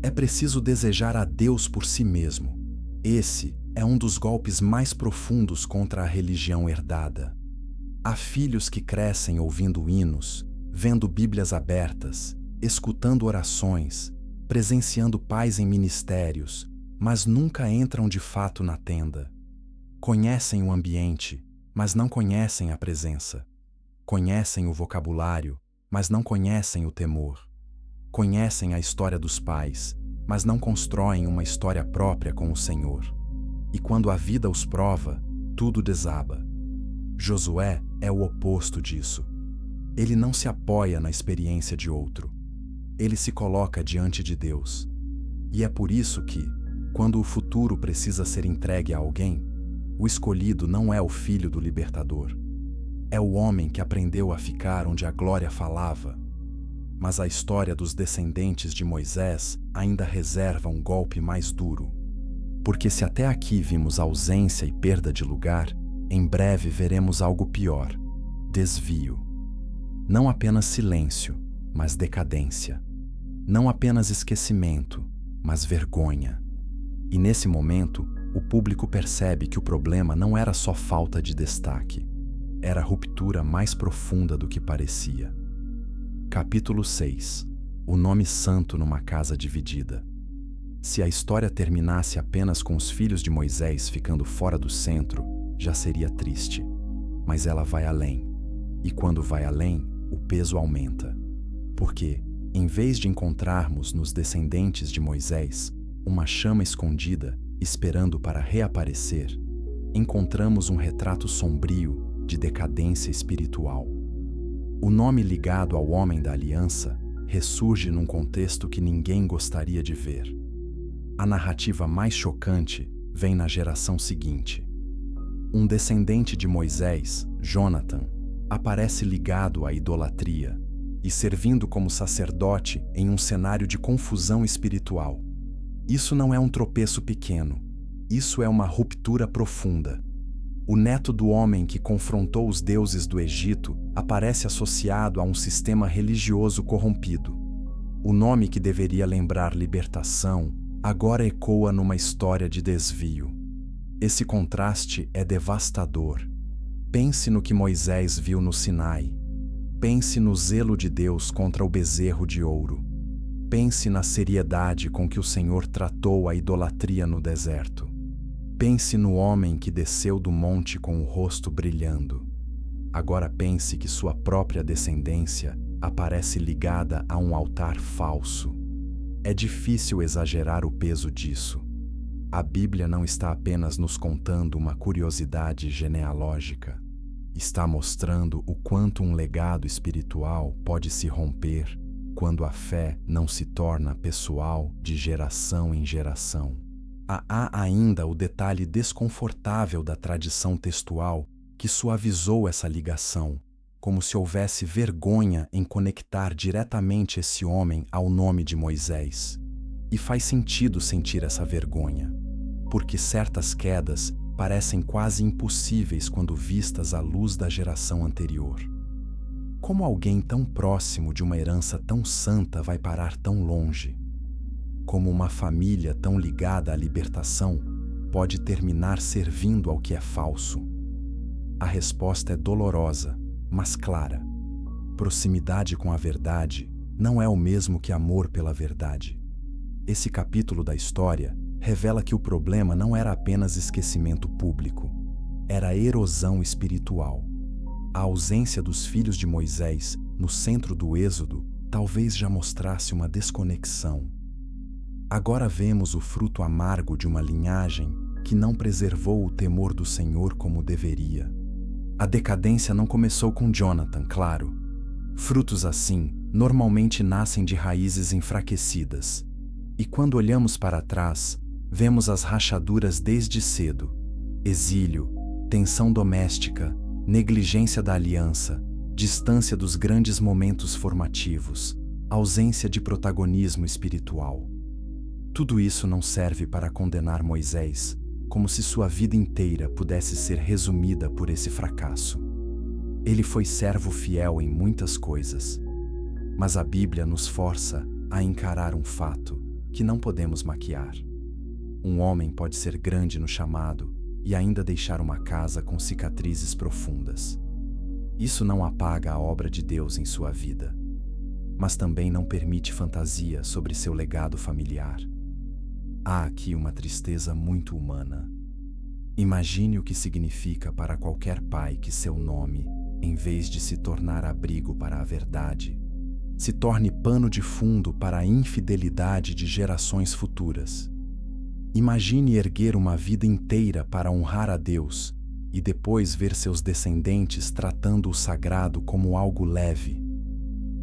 É preciso desejar a Deus por si mesmo. Esse é um dos golpes mais profundos contra a religião herdada. Há filhos que crescem ouvindo hinos, vendo Bíblias abertas, escutando orações, presenciando pais em ministérios, mas nunca entram de fato na tenda. Conhecem o ambiente, mas não conhecem a presença. Conhecem o vocabulário, mas não conhecem o temor. Conhecem a história dos pais, mas não constroem uma história própria com o Senhor. E quando a vida os prova, tudo desaba. Josué é o oposto disso. Ele não se apoia na experiência de outro. Ele se coloca diante de Deus. E é por isso que, quando o futuro precisa ser entregue a alguém, o escolhido não é o filho do libertador. É o homem que aprendeu a ficar onde a glória falava. Mas a história dos descendentes de Moisés ainda reserva um golpe mais duro. Porque se até aqui vimos ausência e perda de lugar, em breve veremos algo pior: desvio. Não apenas silêncio, mas decadência. Não apenas esquecimento, mas vergonha. E nesse momento, o público percebe que o problema não era só falta de destaque. Era ruptura mais profunda do que parecia. Capítulo 6. O nome santo numa casa dividida. Se a história terminasse apenas com os filhos de Moisés ficando fora do centro, já seria triste. Mas ela vai além. E quando vai além, o peso aumenta. Porque, em vez de encontrarmos nos descendentes de Moisés uma chama escondida esperando para reaparecer, encontramos um retrato sombrio de decadência espiritual. O nome ligado ao homem da aliança ressurge num contexto que ninguém gostaria de ver. A narrativa mais chocante vem na geração seguinte. Um descendente de Moisés, Jonathan, aparece ligado à idolatria e servindo como sacerdote em um cenário de confusão espiritual. Isso não é um tropeço pequeno, isso é uma ruptura profunda. O neto do homem que confrontou os deuses do Egito aparece associado a um sistema religioso corrompido. O nome que deveria lembrar libertação agora ecoa numa história de desvio. Esse contraste é devastador. Pense no que Moisés viu no Sinai. Pense no zelo de Deus contra o bezerro de ouro. Pense na seriedade com que o Senhor tratou a idolatria no deserto. Pense no homem que desceu do monte com o rosto brilhando. Agora pense que sua própria descendência aparece ligada a um altar falso. É difícil exagerar o peso disso. A Bíblia não está apenas nos contando uma curiosidade genealógica. Está mostrando o quanto um legado espiritual pode se romper quando a fé não se torna pessoal de geração em geração. Há ainda o detalhe desconfortável da tradição textual que suavizou essa ligação, como se houvesse vergonha em conectar diretamente esse homem ao nome de Moisés. E faz sentido sentir essa vergonha, porque certas quedas parecem quase impossíveis quando vistas à luz da geração anterior. Como alguém tão próximo de uma herança tão santa vai parar tão longe? Como uma família tão ligada à libertação pode terminar servindo ao que é falso? A resposta é dolorosa, mas clara. Proximidade com a verdade não é o mesmo que amor pela verdade. Esse capítulo da história revela que o problema não era apenas esquecimento público, era erosão espiritual. A ausência dos filhos de Moisés no centro do Êxodo talvez já mostrasse uma desconexão. Agora vemos o fruto amargo de uma linhagem que não preservou o temor do Senhor como deveria. A decadência não começou com Jonathan, claro. Frutos assim normalmente nascem de raízes enfraquecidas. E quando olhamos para trás, vemos as rachaduras desde cedo: exílio, tensão doméstica, negligência da aliança, distância dos grandes momentos formativos, ausência de protagonismo espiritual. Tudo isso não serve para condenar Moisés, como se sua vida inteira pudesse ser resumida por esse fracasso. Ele foi servo fiel em muitas coisas, mas a Bíblia nos força a encarar um fato que não podemos maquiar. Um homem pode ser grande no chamado e ainda deixar uma casa com cicatrizes profundas. Isso não apaga a obra de Deus em sua vida, mas também não permite fantasia sobre seu legado familiar. Há aqui uma tristeza muito humana. Imagine o que significa para qualquer pai que seu nome, em vez de se tornar abrigo para a verdade, se torne pano de fundo para a infidelidade de gerações futuras. Imagine erguer uma vida inteira para honrar a Deus e depois ver seus descendentes tratando o sagrado como algo leve.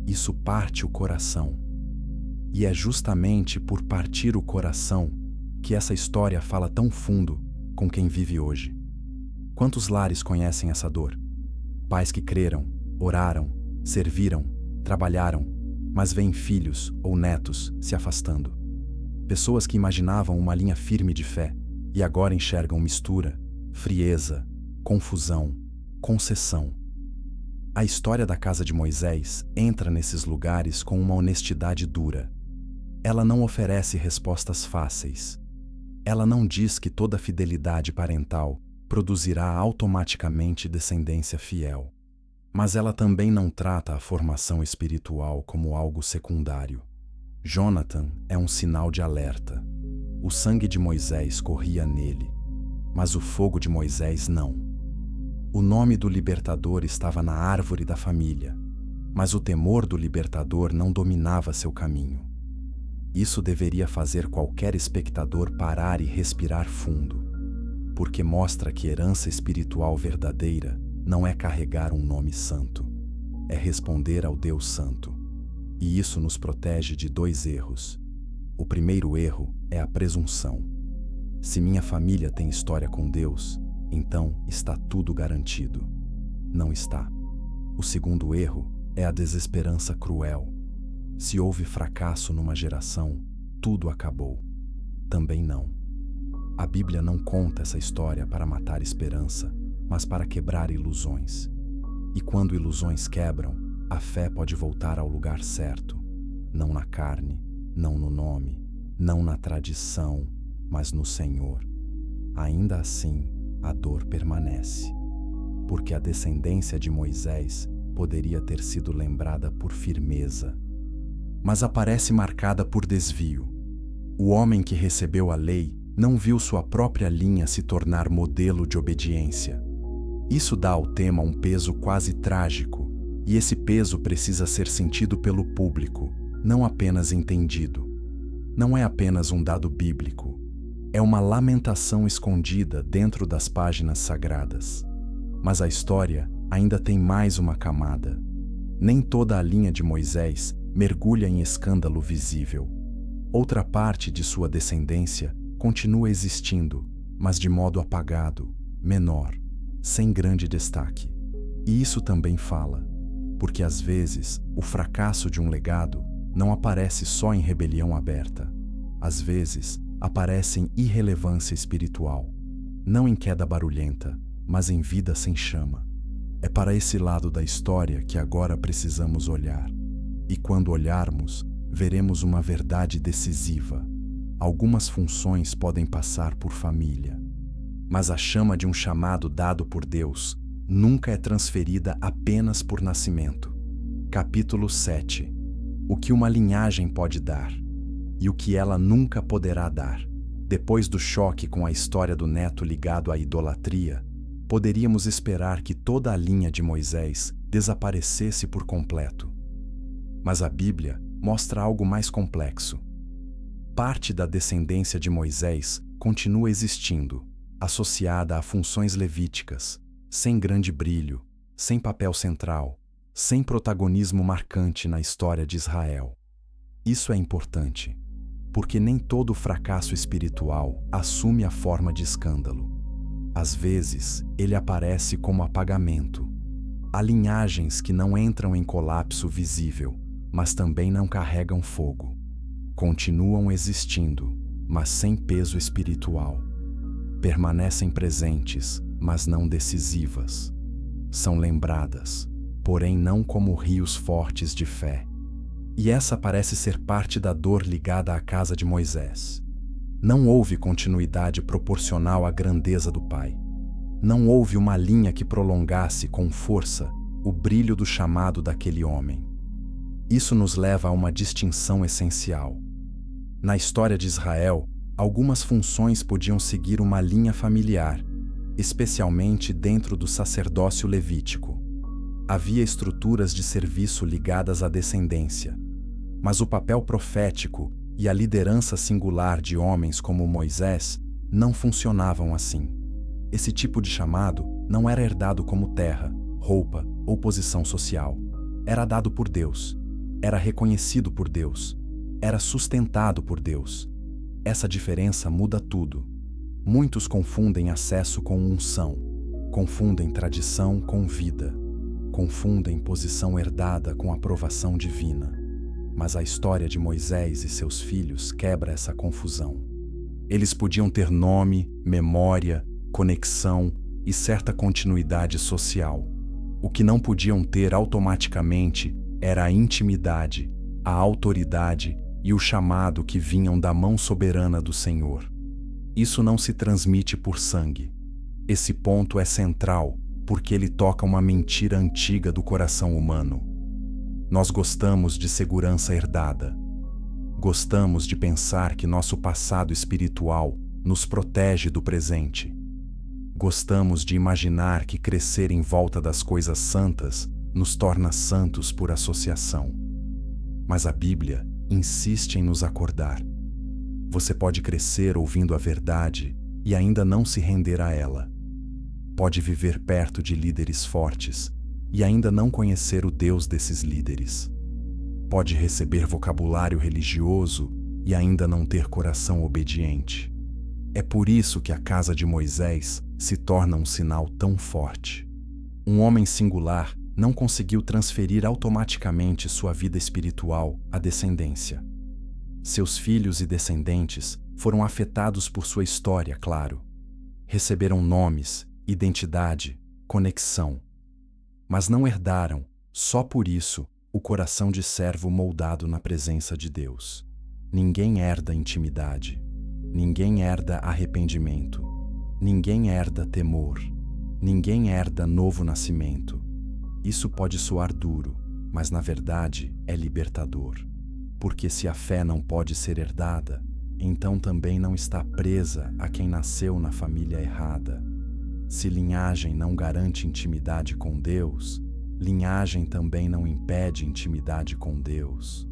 Isso parte o coração. E é justamente por partir o coração que essa história fala tão fundo com quem vive hoje. Quantos lares conhecem essa dor? Pais que creram, oraram, serviram, trabalharam, mas veem filhos ou netos se afastando. Pessoas que imaginavam uma linha firme de fé e agora enxergam mistura, frieza, confusão, concessão. A história da casa de Moisés entra nesses lugares com uma honestidade dura. Ela não oferece respostas fáceis. Ela não diz que toda fidelidade parental produzirá automaticamente descendência fiel. Mas ela também não trata a formação espiritual como algo secundário. Jonathan é um sinal de alerta. O sangue de Moisés corria nele, mas o fogo de Moisés não. O nome do libertador estava na árvore da família, mas o temor do libertador não dominava seu caminho. Isso deveria fazer qualquer espectador parar e respirar fundo, porque mostra que herança espiritual verdadeira não é carregar um nome santo, é responder ao Deus Santo. E isso nos protege de dois erros. O primeiro erro é a presunção. Se minha família tem história com Deus, então está tudo garantido. Não está. O segundo erro é a desesperança cruel. Se houve fracasso numa geração, tudo acabou. Também não. A Bíblia não conta essa história para matar esperança, mas para quebrar ilusões. E quando ilusões quebram, a fé pode voltar ao lugar certo. Não na carne, não no nome, não na tradição, mas no Senhor. Ainda assim, a dor permanece, porque a descendência de Moisés poderia ter sido lembrada por firmeza, mas aparece marcada por desvio. O homem que recebeu a lei não viu sua própria linha se tornar modelo de obediência. Isso dá ao tema um peso quase trágico, e esse peso precisa ser sentido pelo público, não apenas entendido. Não é apenas um dado bíblico, é uma lamentação escondida dentro das páginas sagradas. Mas a história ainda tem mais uma camada. Nem toda a linha de Moisés mergulha em escândalo visível. Outra parte de sua descendência continua existindo, mas de modo apagado, menor, sem grande destaque. E isso também fala, porque às vezes o fracasso de um legado não aparece só em rebelião aberta. Às vezes aparece em irrelevância espiritual, não em queda barulhenta, mas em vida sem chama. É para esse lado da história que agora precisamos olhar. E quando olharmos, veremos uma verdade decisiva. Algumas funções podem passar por família, mas a chama de um chamado dado por Deus nunca é transferida apenas por nascimento. Capítulo 7. O que uma linhagem pode dar e o que ela nunca poderá dar. Depois do choque com a história do neto ligado à idolatria, poderíamos esperar que toda a linha de Moisés desaparecesse por completo. Mas a Bíblia mostra algo mais complexo. Parte da descendência de Moisés continua existindo, associada a funções levíticas, sem grande brilho, sem papel central, sem protagonismo marcante na história de Israel. Isso é importante, porque nem todo fracasso espiritual assume a forma de escândalo. Às vezes, ele aparece como apagamento. Há linhagens que não entram em colapso visível, mas também não carregam fogo. Continuam existindo, mas sem peso espiritual. Permanecem presentes, mas não decisivas. São lembradas, porém não como rios fortes de fé. E essa parece ser parte da dor ligada à casa de Moisés. Não houve continuidade proporcional à grandeza do Pai. Não houve uma linha que prolongasse com força o brilho do chamado daquele homem. Isso nos leva a uma distinção essencial. Na história de Israel, algumas funções podiam seguir uma linha familiar, especialmente dentro do sacerdócio levítico. Havia estruturas de serviço ligadas à descendência, mas o papel profético e a liderança singular de homens como Moisés não funcionavam assim. Esse tipo de chamado não era herdado como terra, roupa ou posição social. Era dado por Deus, era reconhecido por Deus, era sustentado por Deus. Essa diferença muda tudo. Muitos confundem acesso com unção, confundem tradição com vida, confundem posição herdada com aprovação divina. Mas a história de Moisés e seus filhos quebra essa confusão. Eles podiam ter nome, memória, conexão e certa continuidade social. O que não podiam ter automaticamente era a intimidade, a autoridade e o chamado que vinham da mão soberana do Senhor. Isso não se transmite por sangue. Esse ponto é central porque ele toca uma mentira antiga do coração humano. Nós gostamos de segurança herdada. Gostamos de pensar que nosso passado espiritual nos protege do presente. Gostamos de imaginar que crescer em volta das coisas santas nos torna santos por associação. Mas a Bíblia insiste em nos acordar. Você pode crescer ouvindo a verdade e ainda não se render a ela. Pode viver perto de líderes fortes e ainda não conhecer o Deus desses líderes. Pode receber vocabulário religioso e ainda não ter coração obediente. É por isso que a casa de Moisés se torna um sinal tão forte. Um homem singular não conseguiu transferir automaticamente sua vida espiritual à descendência. Seus filhos e descendentes foram afetados por sua história, claro. Receberam nomes, identidade, conexão. Mas não herdaram, só por isso, o coração de servo moldado na presença de Deus. Ninguém herda intimidade. Ninguém herda arrependimento. Ninguém herda temor. Ninguém herda novo nascimento. Isso pode soar duro, mas na verdade é libertador. Porque se a fé não pode ser herdada, então também não está presa a quem nasceu na família errada. Se linhagem não garante intimidade com Deus, linhagem também não impede intimidade com Deus.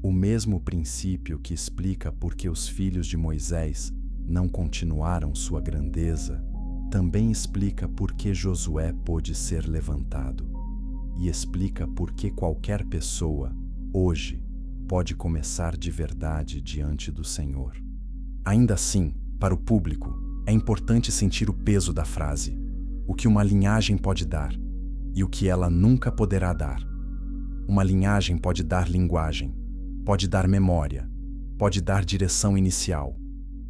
O mesmo princípio que explica por que os filhos de Moisés não continuaram sua grandeza, também explica por que Josué pôde ser levantado. E explica por que qualquer pessoa, hoje, pode começar de verdade diante do Senhor. Ainda assim, para o público, é importante sentir o peso da frase, o que uma linhagem pode dar e o que ela nunca poderá dar. Uma linhagem pode dar linguagem, pode dar memória, pode dar direção inicial,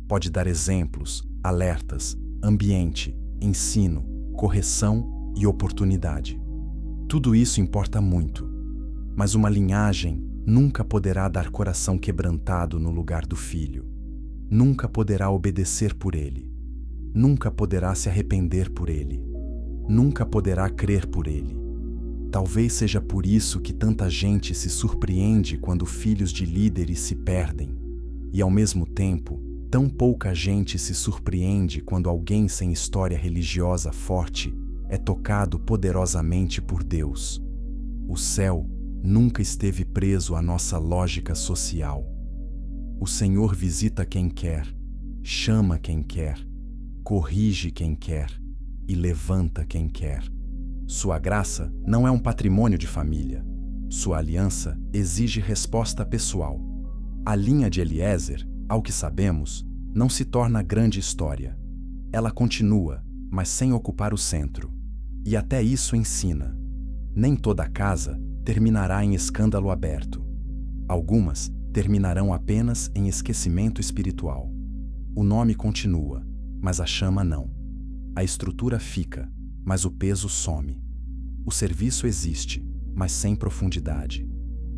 pode dar exemplos, alertas, ambiente, ensino, correção e oportunidade. Tudo isso importa muito, mas uma linhagem nunca poderá dar coração quebrantado no lugar do filho. Nunca poderá obedecer por ele. Nunca poderá se arrepender por ele. Nunca poderá crer por ele. Talvez seja por isso que tanta gente se surpreende quando filhos de líderes se perdem. E ao mesmo tempo, tão pouca gente se surpreende quando alguém sem história religiosa forte é tocado poderosamente por Deus. O céu nunca esteve preso à nossa lógica social. O Senhor visita quem quer, chama quem quer, corrige quem quer e levanta quem quer. Sua graça não é um patrimônio de família. Sua aliança exige resposta pessoal. A linha de Eliezer, ao que sabemos, não se torna grande história. Ela continua, mas sem ocupar o centro. E até isso ensina. Nem toda casa terminará em escândalo aberto. Algumas terminarão apenas em esquecimento espiritual. O nome continua, mas a chama não. A estrutura fica, mas o peso some. O serviço existe, mas sem profundidade.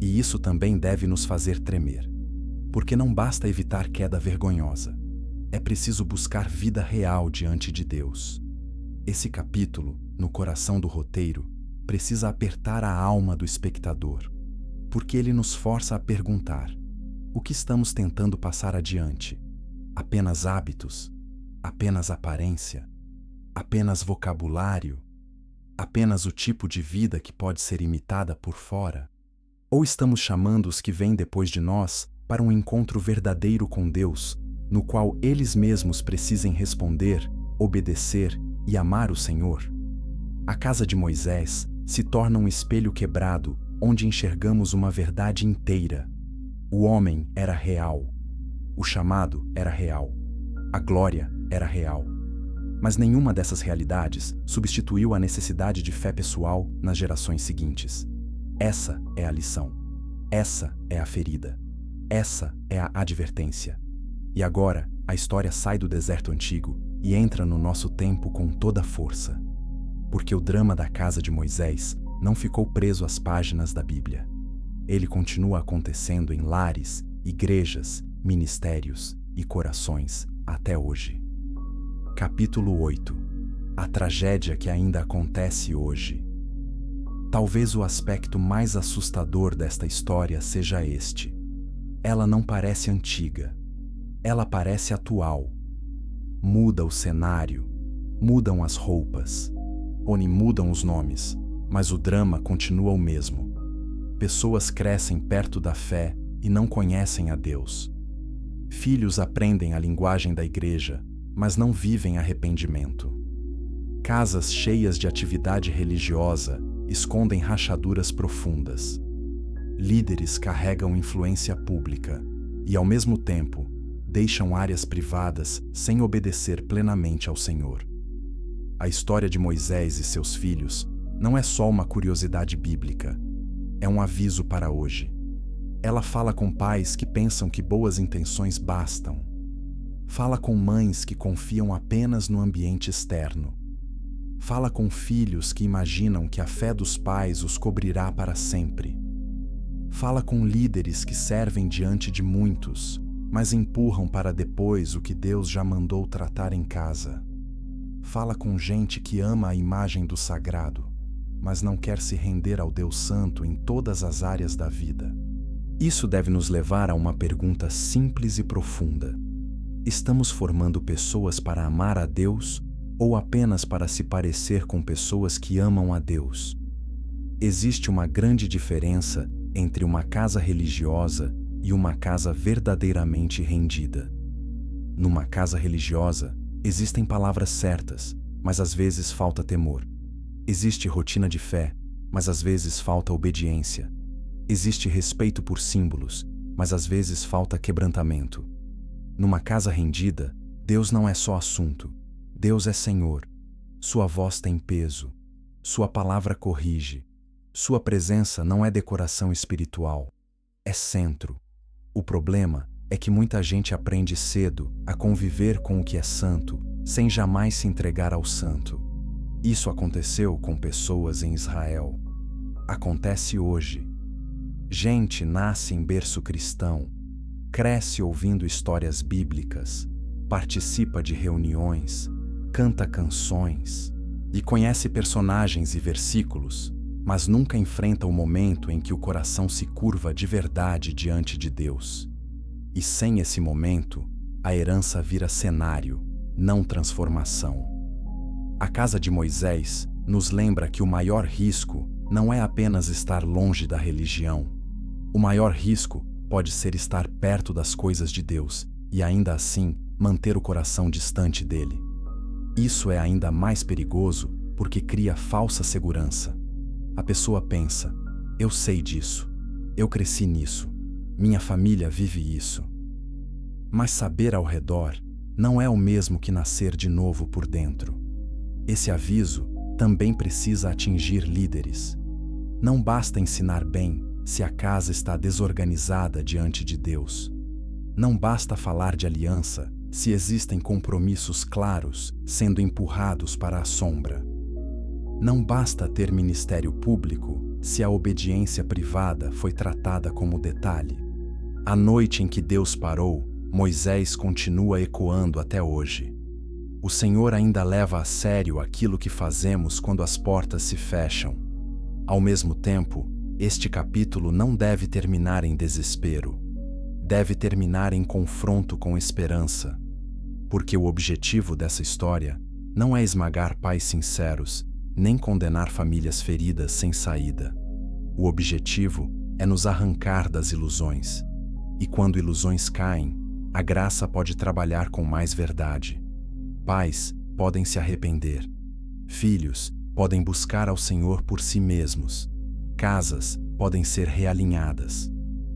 E isso também deve nos fazer tremer. Porque não basta evitar queda vergonhosa. É preciso buscar vida real diante de Deus. Esse capítulo, no coração do roteiro, precisa apertar a alma do espectador, porque ele nos força a perguntar: o que estamos tentando passar adiante? Apenas hábitos? Apenas aparência? Apenas vocabulário? Apenas o tipo de vida que pode ser imitada por fora? Ou estamos chamando os que vêm depois de nós para um encontro verdadeiro com Deus, no qual eles mesmos precisem responder, obedecer e amar o Senhor? A casa de Moisés se torna um espelho quebrado onde enxergamos uma verdade inteira. O homem era real. O chamado era real. A glória era real. Mas nenhuma dessas realidades substituiu a necessidade de fé pessoal nas gerações seguintes. Essa é a lição. Essa é a ferida. Essa é a advertência. E agora, a história sai do deserto antigo e entra no nosso tempo com toda a força. Porque o drama da casa de Moisés não ficou preso às páginas da Bíblia. Ele continua acontecendo em lares, igrejas, ministérios e corações até hoje. Capítulo 8. A tragédia que ainda acontece hoje. Talvez o aspecto mais assustador desta história seja este. Ela não parece antiga. Ela parece atual. Muda o cenário, mudam as roupas, ou mudam os nomes, mas o drama continua o mesmo. Pessoas crescem perto da fé e não conhecem a Deus. Filhos aprendem a linguagem da igreja, mas não vivem arrependimento. Casas cheias de atividade religiosa escondem rachaduras profundas. Líderes carregam influência pública e, ao mesmo tempo, deixam áreas privadas sem obedecer plenamente ao Senhor. A história de Moisés e seus filhos não é só uma curiosidade bíblica, é um aviso para hoje. Ela fala com pais que pensam que boas intenções bastam. Fala com mães que confiam apenas no ambiente externo. Fala com filhos que imaginam que a fé dos pais os cobrirá para sempre. Fala com líderes que servem diante de muitos, mas empurram para depois o que Deus já mandou tratar em casa. Fala com gente que ama a imagem do sagrado, mas não quer se render ao Deus Santo em todas as áreas da vida. Isso deve nos levar a uma pergunta simples e profunda. Estamos formando pessoas para amar a Deus ou apenas para se parecer com pessoas que amam a Deus? Existe uma grande diferença entre uma casa religiosa e uma casa verdadeiramente rendida. Numa casa religiosa, existem palavras certas, mas às vezes falta temor. Existe rotina de fé, mas às vezes falta obediência. Existe respeito por símbolos, mas às vezes falta quebrantamento. Numa casa rendida, Deus não é só assunto. Deus é Senhor. Sua voz tem peso. Sua palavra corrige. Sua presença não é decoração espiritual. É centro. O problema é que muita gente aprende cedo a conviver com o que é santo, sem jamais se entregar ao santo. Isso aconteceu com pessoas em Israel. Acontece hoje. Gente nasce em berço cristão, cresce ouvindo histórias bíblicas, participa de reuniões, canta canções e conhece personagens e versículos, mas nunca enfrenta o momento em que o coração se curva de verdade diante de Deus. E sem esse momento, a herança vira cenário, não transformação. A casa de Moisés nos lembra que o maior risco não é apenas estar longe da religião. O maior risco pode ser estar perto das coisas de Deus e ainda assim manter o coração distante dele. Isso é ainda mais perigoso porque cria falsa segurança. A pessoa pensa: eu sei disso, eu cresci nisso, minha família vive isso. Mas saber ao redor não é o mesmo que nascer de novo por dentro. Esse aviso também precisa atingir líderes. Não basta ensinar bem se a casa está desorganizada diante de Deus. Não basta falar de aliança se existem compromissos claros sendo empurrados para a sombra. Não basta ter ministério público se a obediência privada foi tratada como detalhe. A noite em que Deus parou, Moisés continua ecoando até hoje. O Senhor ainda leva a sério aquilo que fazemos quando as portas se fecham. Ao mesmo tempo, este capítulo não deve terminar em desespero. Deve terminar em confronto com esperança. Porque o objetivo dessa história não é esmagar pais sinceros, nem condenar famílias feridas sem saída. O objetivo é nos arrancar das ilusões. E quando ilusões caem, a graça pode trabalhar com mais verdade. Pais podem se arrepender. Filhos podem buscar ao Senhor por si mesmos. Casas podem ser realinhadas.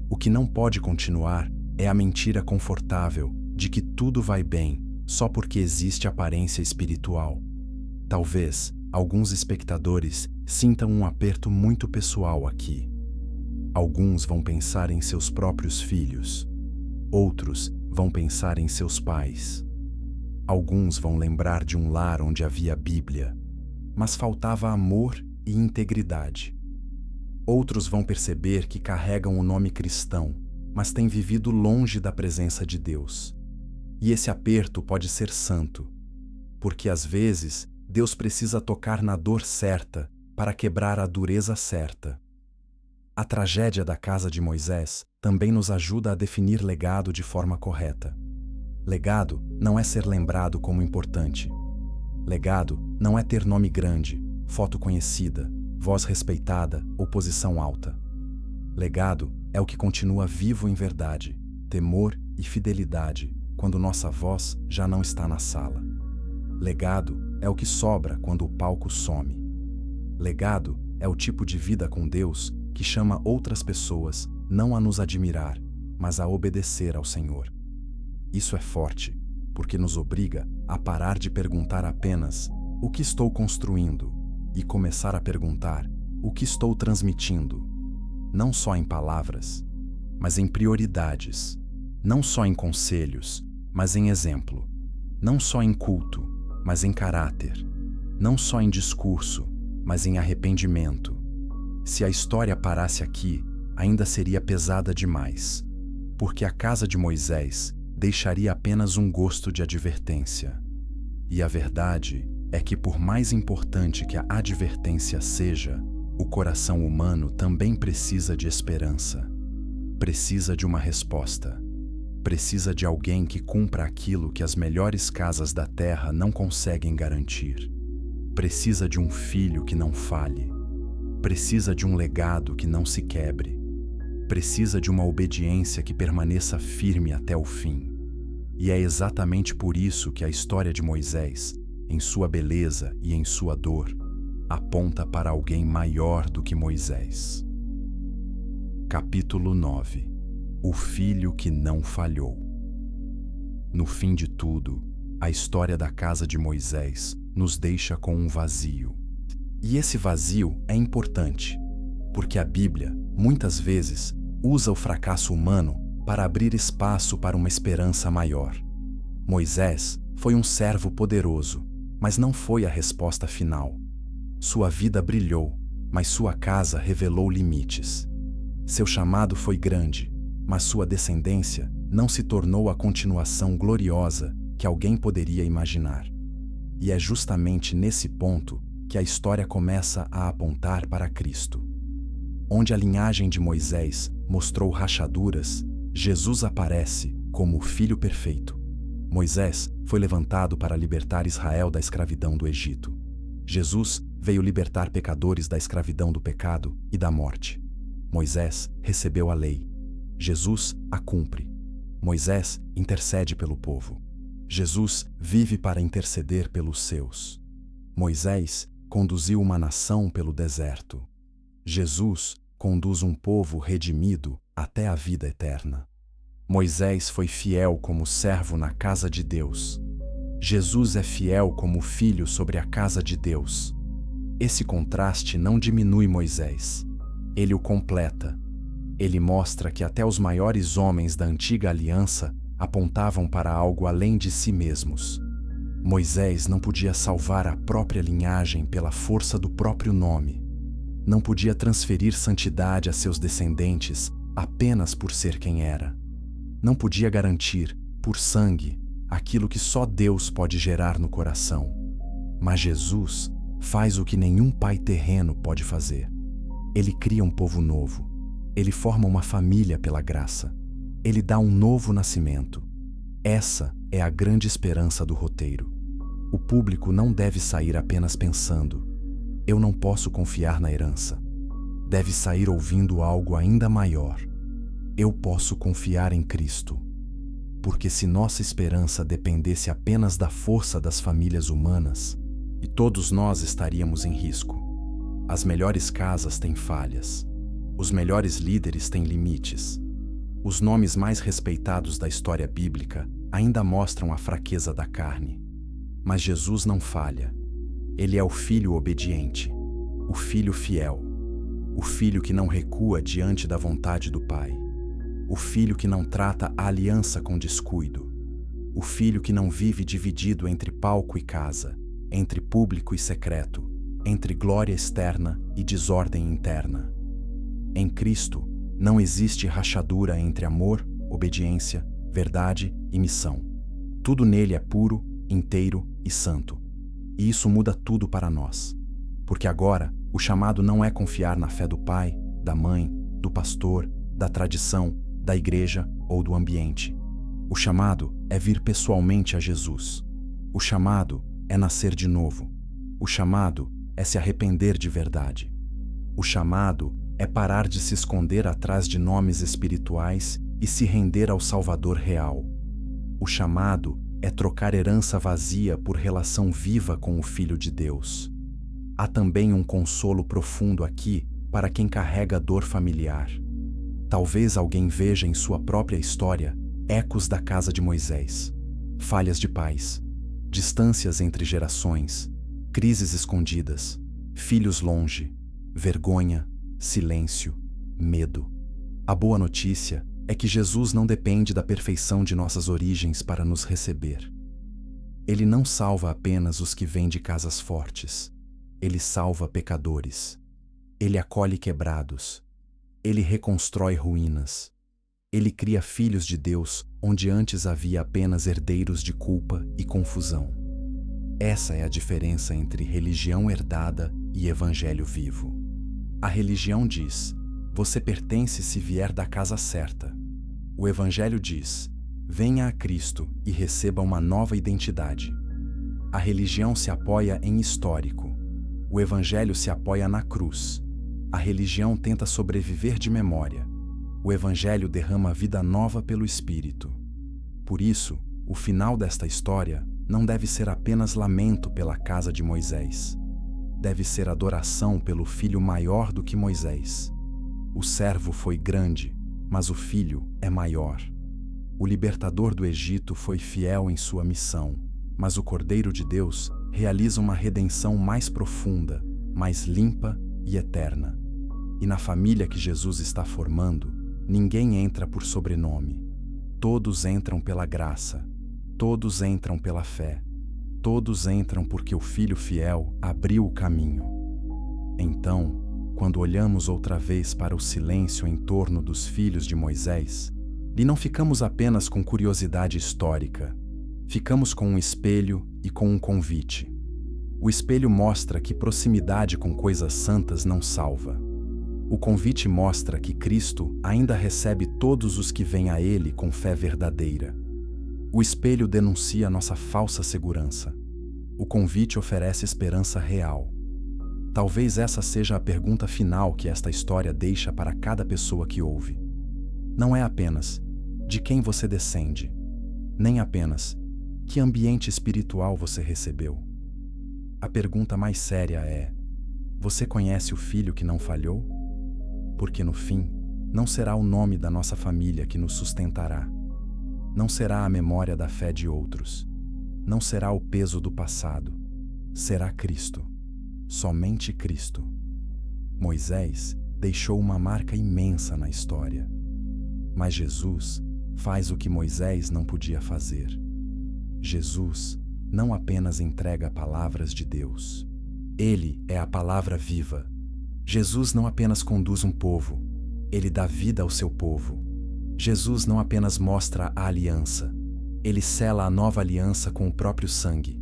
O que não pode continuar é a mentira confortável de que tudo vai bem só porque existe aparência espiritual. Talvez alguns espectadores sintam um aperto muito pessoal aqui. Alguns vão pensar em seus próprios filhos. Outros vão pensar em seus pais. Alguns vão lembrar de um lar onde havia Bíblia, mas faltava amor e integridade. Outros vão perceber que carregam o nome cristão, mas têm vivido longe da presença de Deus. E esse aperto pode ser santo, porque às vezes Deus precisa tocar na dor certa para quebrar a dureza certa. A tragédia da casa de Moisés também nos ajuda a definir legado de forma correta. Legado não é ser lembrado como importante. Legado não é ter nome grande, foto conhecida, voz respeitada ou posição alta. Legado é o que continua vivo em verdade, temor e fidelidade quando nossa voz já não está na sala. Legado é o que sobra quando o palco some. Legado é o tipo de vida com Deus que chama outras pessoas não a nos admirar, mas a obedecer ao Senhor. Isso é forte, porque nos obriga a parar de perguntar apenas o que estou construindo e começar a perguntar o que estou transmitindo, não só em palavras, mas em prioridades, não só em conselhos, mas em exemplo, não só em culto, mas em caráter, não só em discurso, mas em arrependimento. Se a história parasse aqui, ainda seria pesada demais, porque a casa de Moisés deixaria apenas um gosto de advertência. E a verdade é que, por mais importante que a advertência seja, o coração humano também precisa de esperança. Precisa de uma resposta. Precisa de alguém que cumpra aquilo que as melhores casas da terra não conseguem garantir. Precisa de um filho que não falhe. Precisa de um legado que não se quebre. Precisa de uma obediência que permaneça firme até o fim. E é exatamente por isso que a história de Moisés, em sua beleza e em sua dor, aponta para alguém maior do que Moisés. Capítulo 9. O filho que não falhou. No fim de tudo, a história da casa de Moisés nos deixa com um vazio. E esse vazio é importante, porque a Bíblia, muitas vezes, usa o fracasso humano para abrir espaço para uma esperança maior. Moisés foi um servo poderoso, mas não foi a resposta final. Sua vida brilhou, mas sua casa revelou limites. Seu chamado foi grande, mas sua descendência não se tornou a continuação gloriosa que alguém poderia imaginar. E é justamente nesse ponto que a história começa a apontar para Cristo. Onde a linhagem de Moisés mostrou rachaduras, Jesus aparece como o Filho perfeito. Moisés foi levantado para libertar Israel da escravidão do Egito. Jesus veio libertar pecadores da escravidão do pecado e da morte. Moisés recebeu a lei. Jesus a cumpre. Moisés intercede pelo povo. Jesus vive para interceder pelos seus. Moisés conduziu uma nação pelo deserto. Jesus conduz um povo redimido até a vida eterna. Moisés foi fiel como servo na casa de Deus. Jesus é fiel como filho sobre a casa de Deus. Esse contraste não diminui Moisés. Ele o completa. Ele mostra que até os maiores homens da antiga aliança apontavam para algo além de si mesmos. Moisés não podia salvar a própria linhagem pela força do próprio nome. Não podia transferir santidade a seus descendentes apenas por ser quem era. Não podia garantir, por sangue, aquilo que só Deus pode gerar no coração. Mas Jesus faz o que nenhum pai terreno pode fazer. Ele cria um povo novo. Ele forma uma família pela graça. Ele dá um novo nascimento. Essa é a grande esperança do roteiro. O público não deve sair apenas pensando: eu não posso confiar na herança. Deve sair ouvindo algo ainda maior: eu posso confiar em Cristo. Porque se nossa esperança dependesse apenas da força das famílias humanas, e todos nós estaríamos em risco. As melhores casas têm falhas. Os melhores líderes têm limites. Os nomes mais respeitados da história bíblica ainda mostram a fraqueza da carne. Mas Jesus não falha. Ele é o filho obediente, o filho fiel, o filho que não recua diante da vontade do Pai, o filho que não trata a aliança com descuido, o filho que não vive dividido entre palco e casa, entre público e secreto, entre glória externa e desordem interna. Em Cristo, não existe rachadura entre amor, obediência, verdade e missão. Tudo nele é puro, inteiro e santo. E isso muda tudo para nós. Porque agora, o chamado não é confiar na fé do pai, da mãe, do pastor, da tradição, da igreja ou do ambiente. O chamado é vir pessoalmente a Jesus. O chamado é nascer de novo. O chamado é se arrepender de verdade. O chamado é parar de se esconder atrás de nomes espirituais e se render ao Salvador real. O chamado é trocar herança vazia por relação viva com o Filho de Deus. Há também um consolo profundo aqui para quem carrega dor familiar. Talvez alguém veja em sua própria história ecos da casa de Moisés, falhas de pais, distâncias entre gerações, crises escondidas, filhos longe, vergonha, silêncio, medo. A boa notícia é que Jesus não depende da perfeição de nossas origens para nos receber. Ele não salva apenas os que vêm de casas fortes. Ele salva pecadores. Ele acolhe quebrados. Ele reconstrói ruínas. Ele cria filhos de Deus onde antes havia apenas herdeiros de culpa e confusão. Essa é a diferença entre religião herdada e evangelho vivo. A religião diz: você pertence se vier da casa certa. O evangelho diz: venha a Cristo e receba uma nova identidade. A religião se apoia em histórico. O evangelho se apoia na cruz. A religião tenta sobreviver de memória. O evangelho derrama vida nova pelo Espírito. Por isso, o final desta história não deve ser apenas lamento pela casa de Moisés. Deve ser adoração pelo filho maior do que Moisés. O servo foi grande, mas o filho é maior. O libertador do Egito foi fiel em sua missão, mas o Cordeiro de Deus realiza uma redenção mais profunda, mais limpa e eterna. E na família que Jesus está formando, ninguém entra por sobrenome. Todos entram pela graça. Todos entram pela fé. Todos entram porque o Filho fiel abriu o caminho. Então, quando olhamos outra vez para o silêncio em torno dos filhos de Moisés, e não ficamos apenas com curiosidade histórica, ficamos com um espelho e com um convite. O espelho mostra que proximidade com coisas santas não salva. O convite mostra que Cristo ainda recebe todos os que vêm a Ele com fé verdadeira. O espelho denuncia nossa falsa segurança. O convite oferece esperança real. Talvez essa seja a pergunta final que esta história deixa para cada pessoa que ouve. não é apenas de quem você descende, nem apenas que ambiente espiritual você recebeu. A pergunta mais séria é: você conhece o filho que não falhou? Porque no fim, não será o nome da nossa família que nos sustentará. Não será a memória da fé de outros. Não será o peso do passado. Será Cristo. Somente Cristo. Moisés deixou uma marca imensa na história. Mas Jesus faz o que Moisés não podia fazer. Jesus não apenas entrega palavras de Deus. Ele é a palavra viva. Jesus não apenas conduz um povo, ele dá vida ao seu povo. Jesus não apenas mostra a aliança, ele sela a nova aliança com o próprio sangue.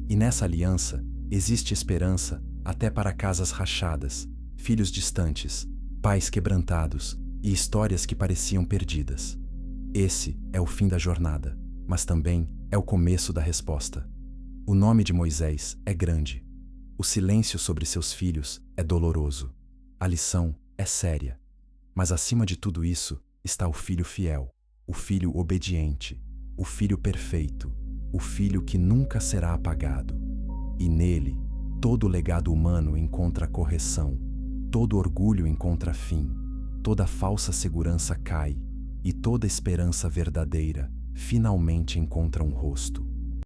E nessa aliança existe esperança até para casas rachadas, filhos distantes, pais quebrantados e histórias que pareciam perdidas. Esse é o fim da jornada, mas também é o começo da resposta. O nome de Moisés é grande. O silêncio sobre seus filhos é doloroso. A lição é séria. Mas acima de tudo isso está o filho fiel, o filho obediente, o filho perfeito, o filho que nunca será apagado. E nele, todo legado humano encontra correção, todo orgulho encontra fim, toda falsa segurança cai, e toda esperança verdadeira finalmente encontra um rosto.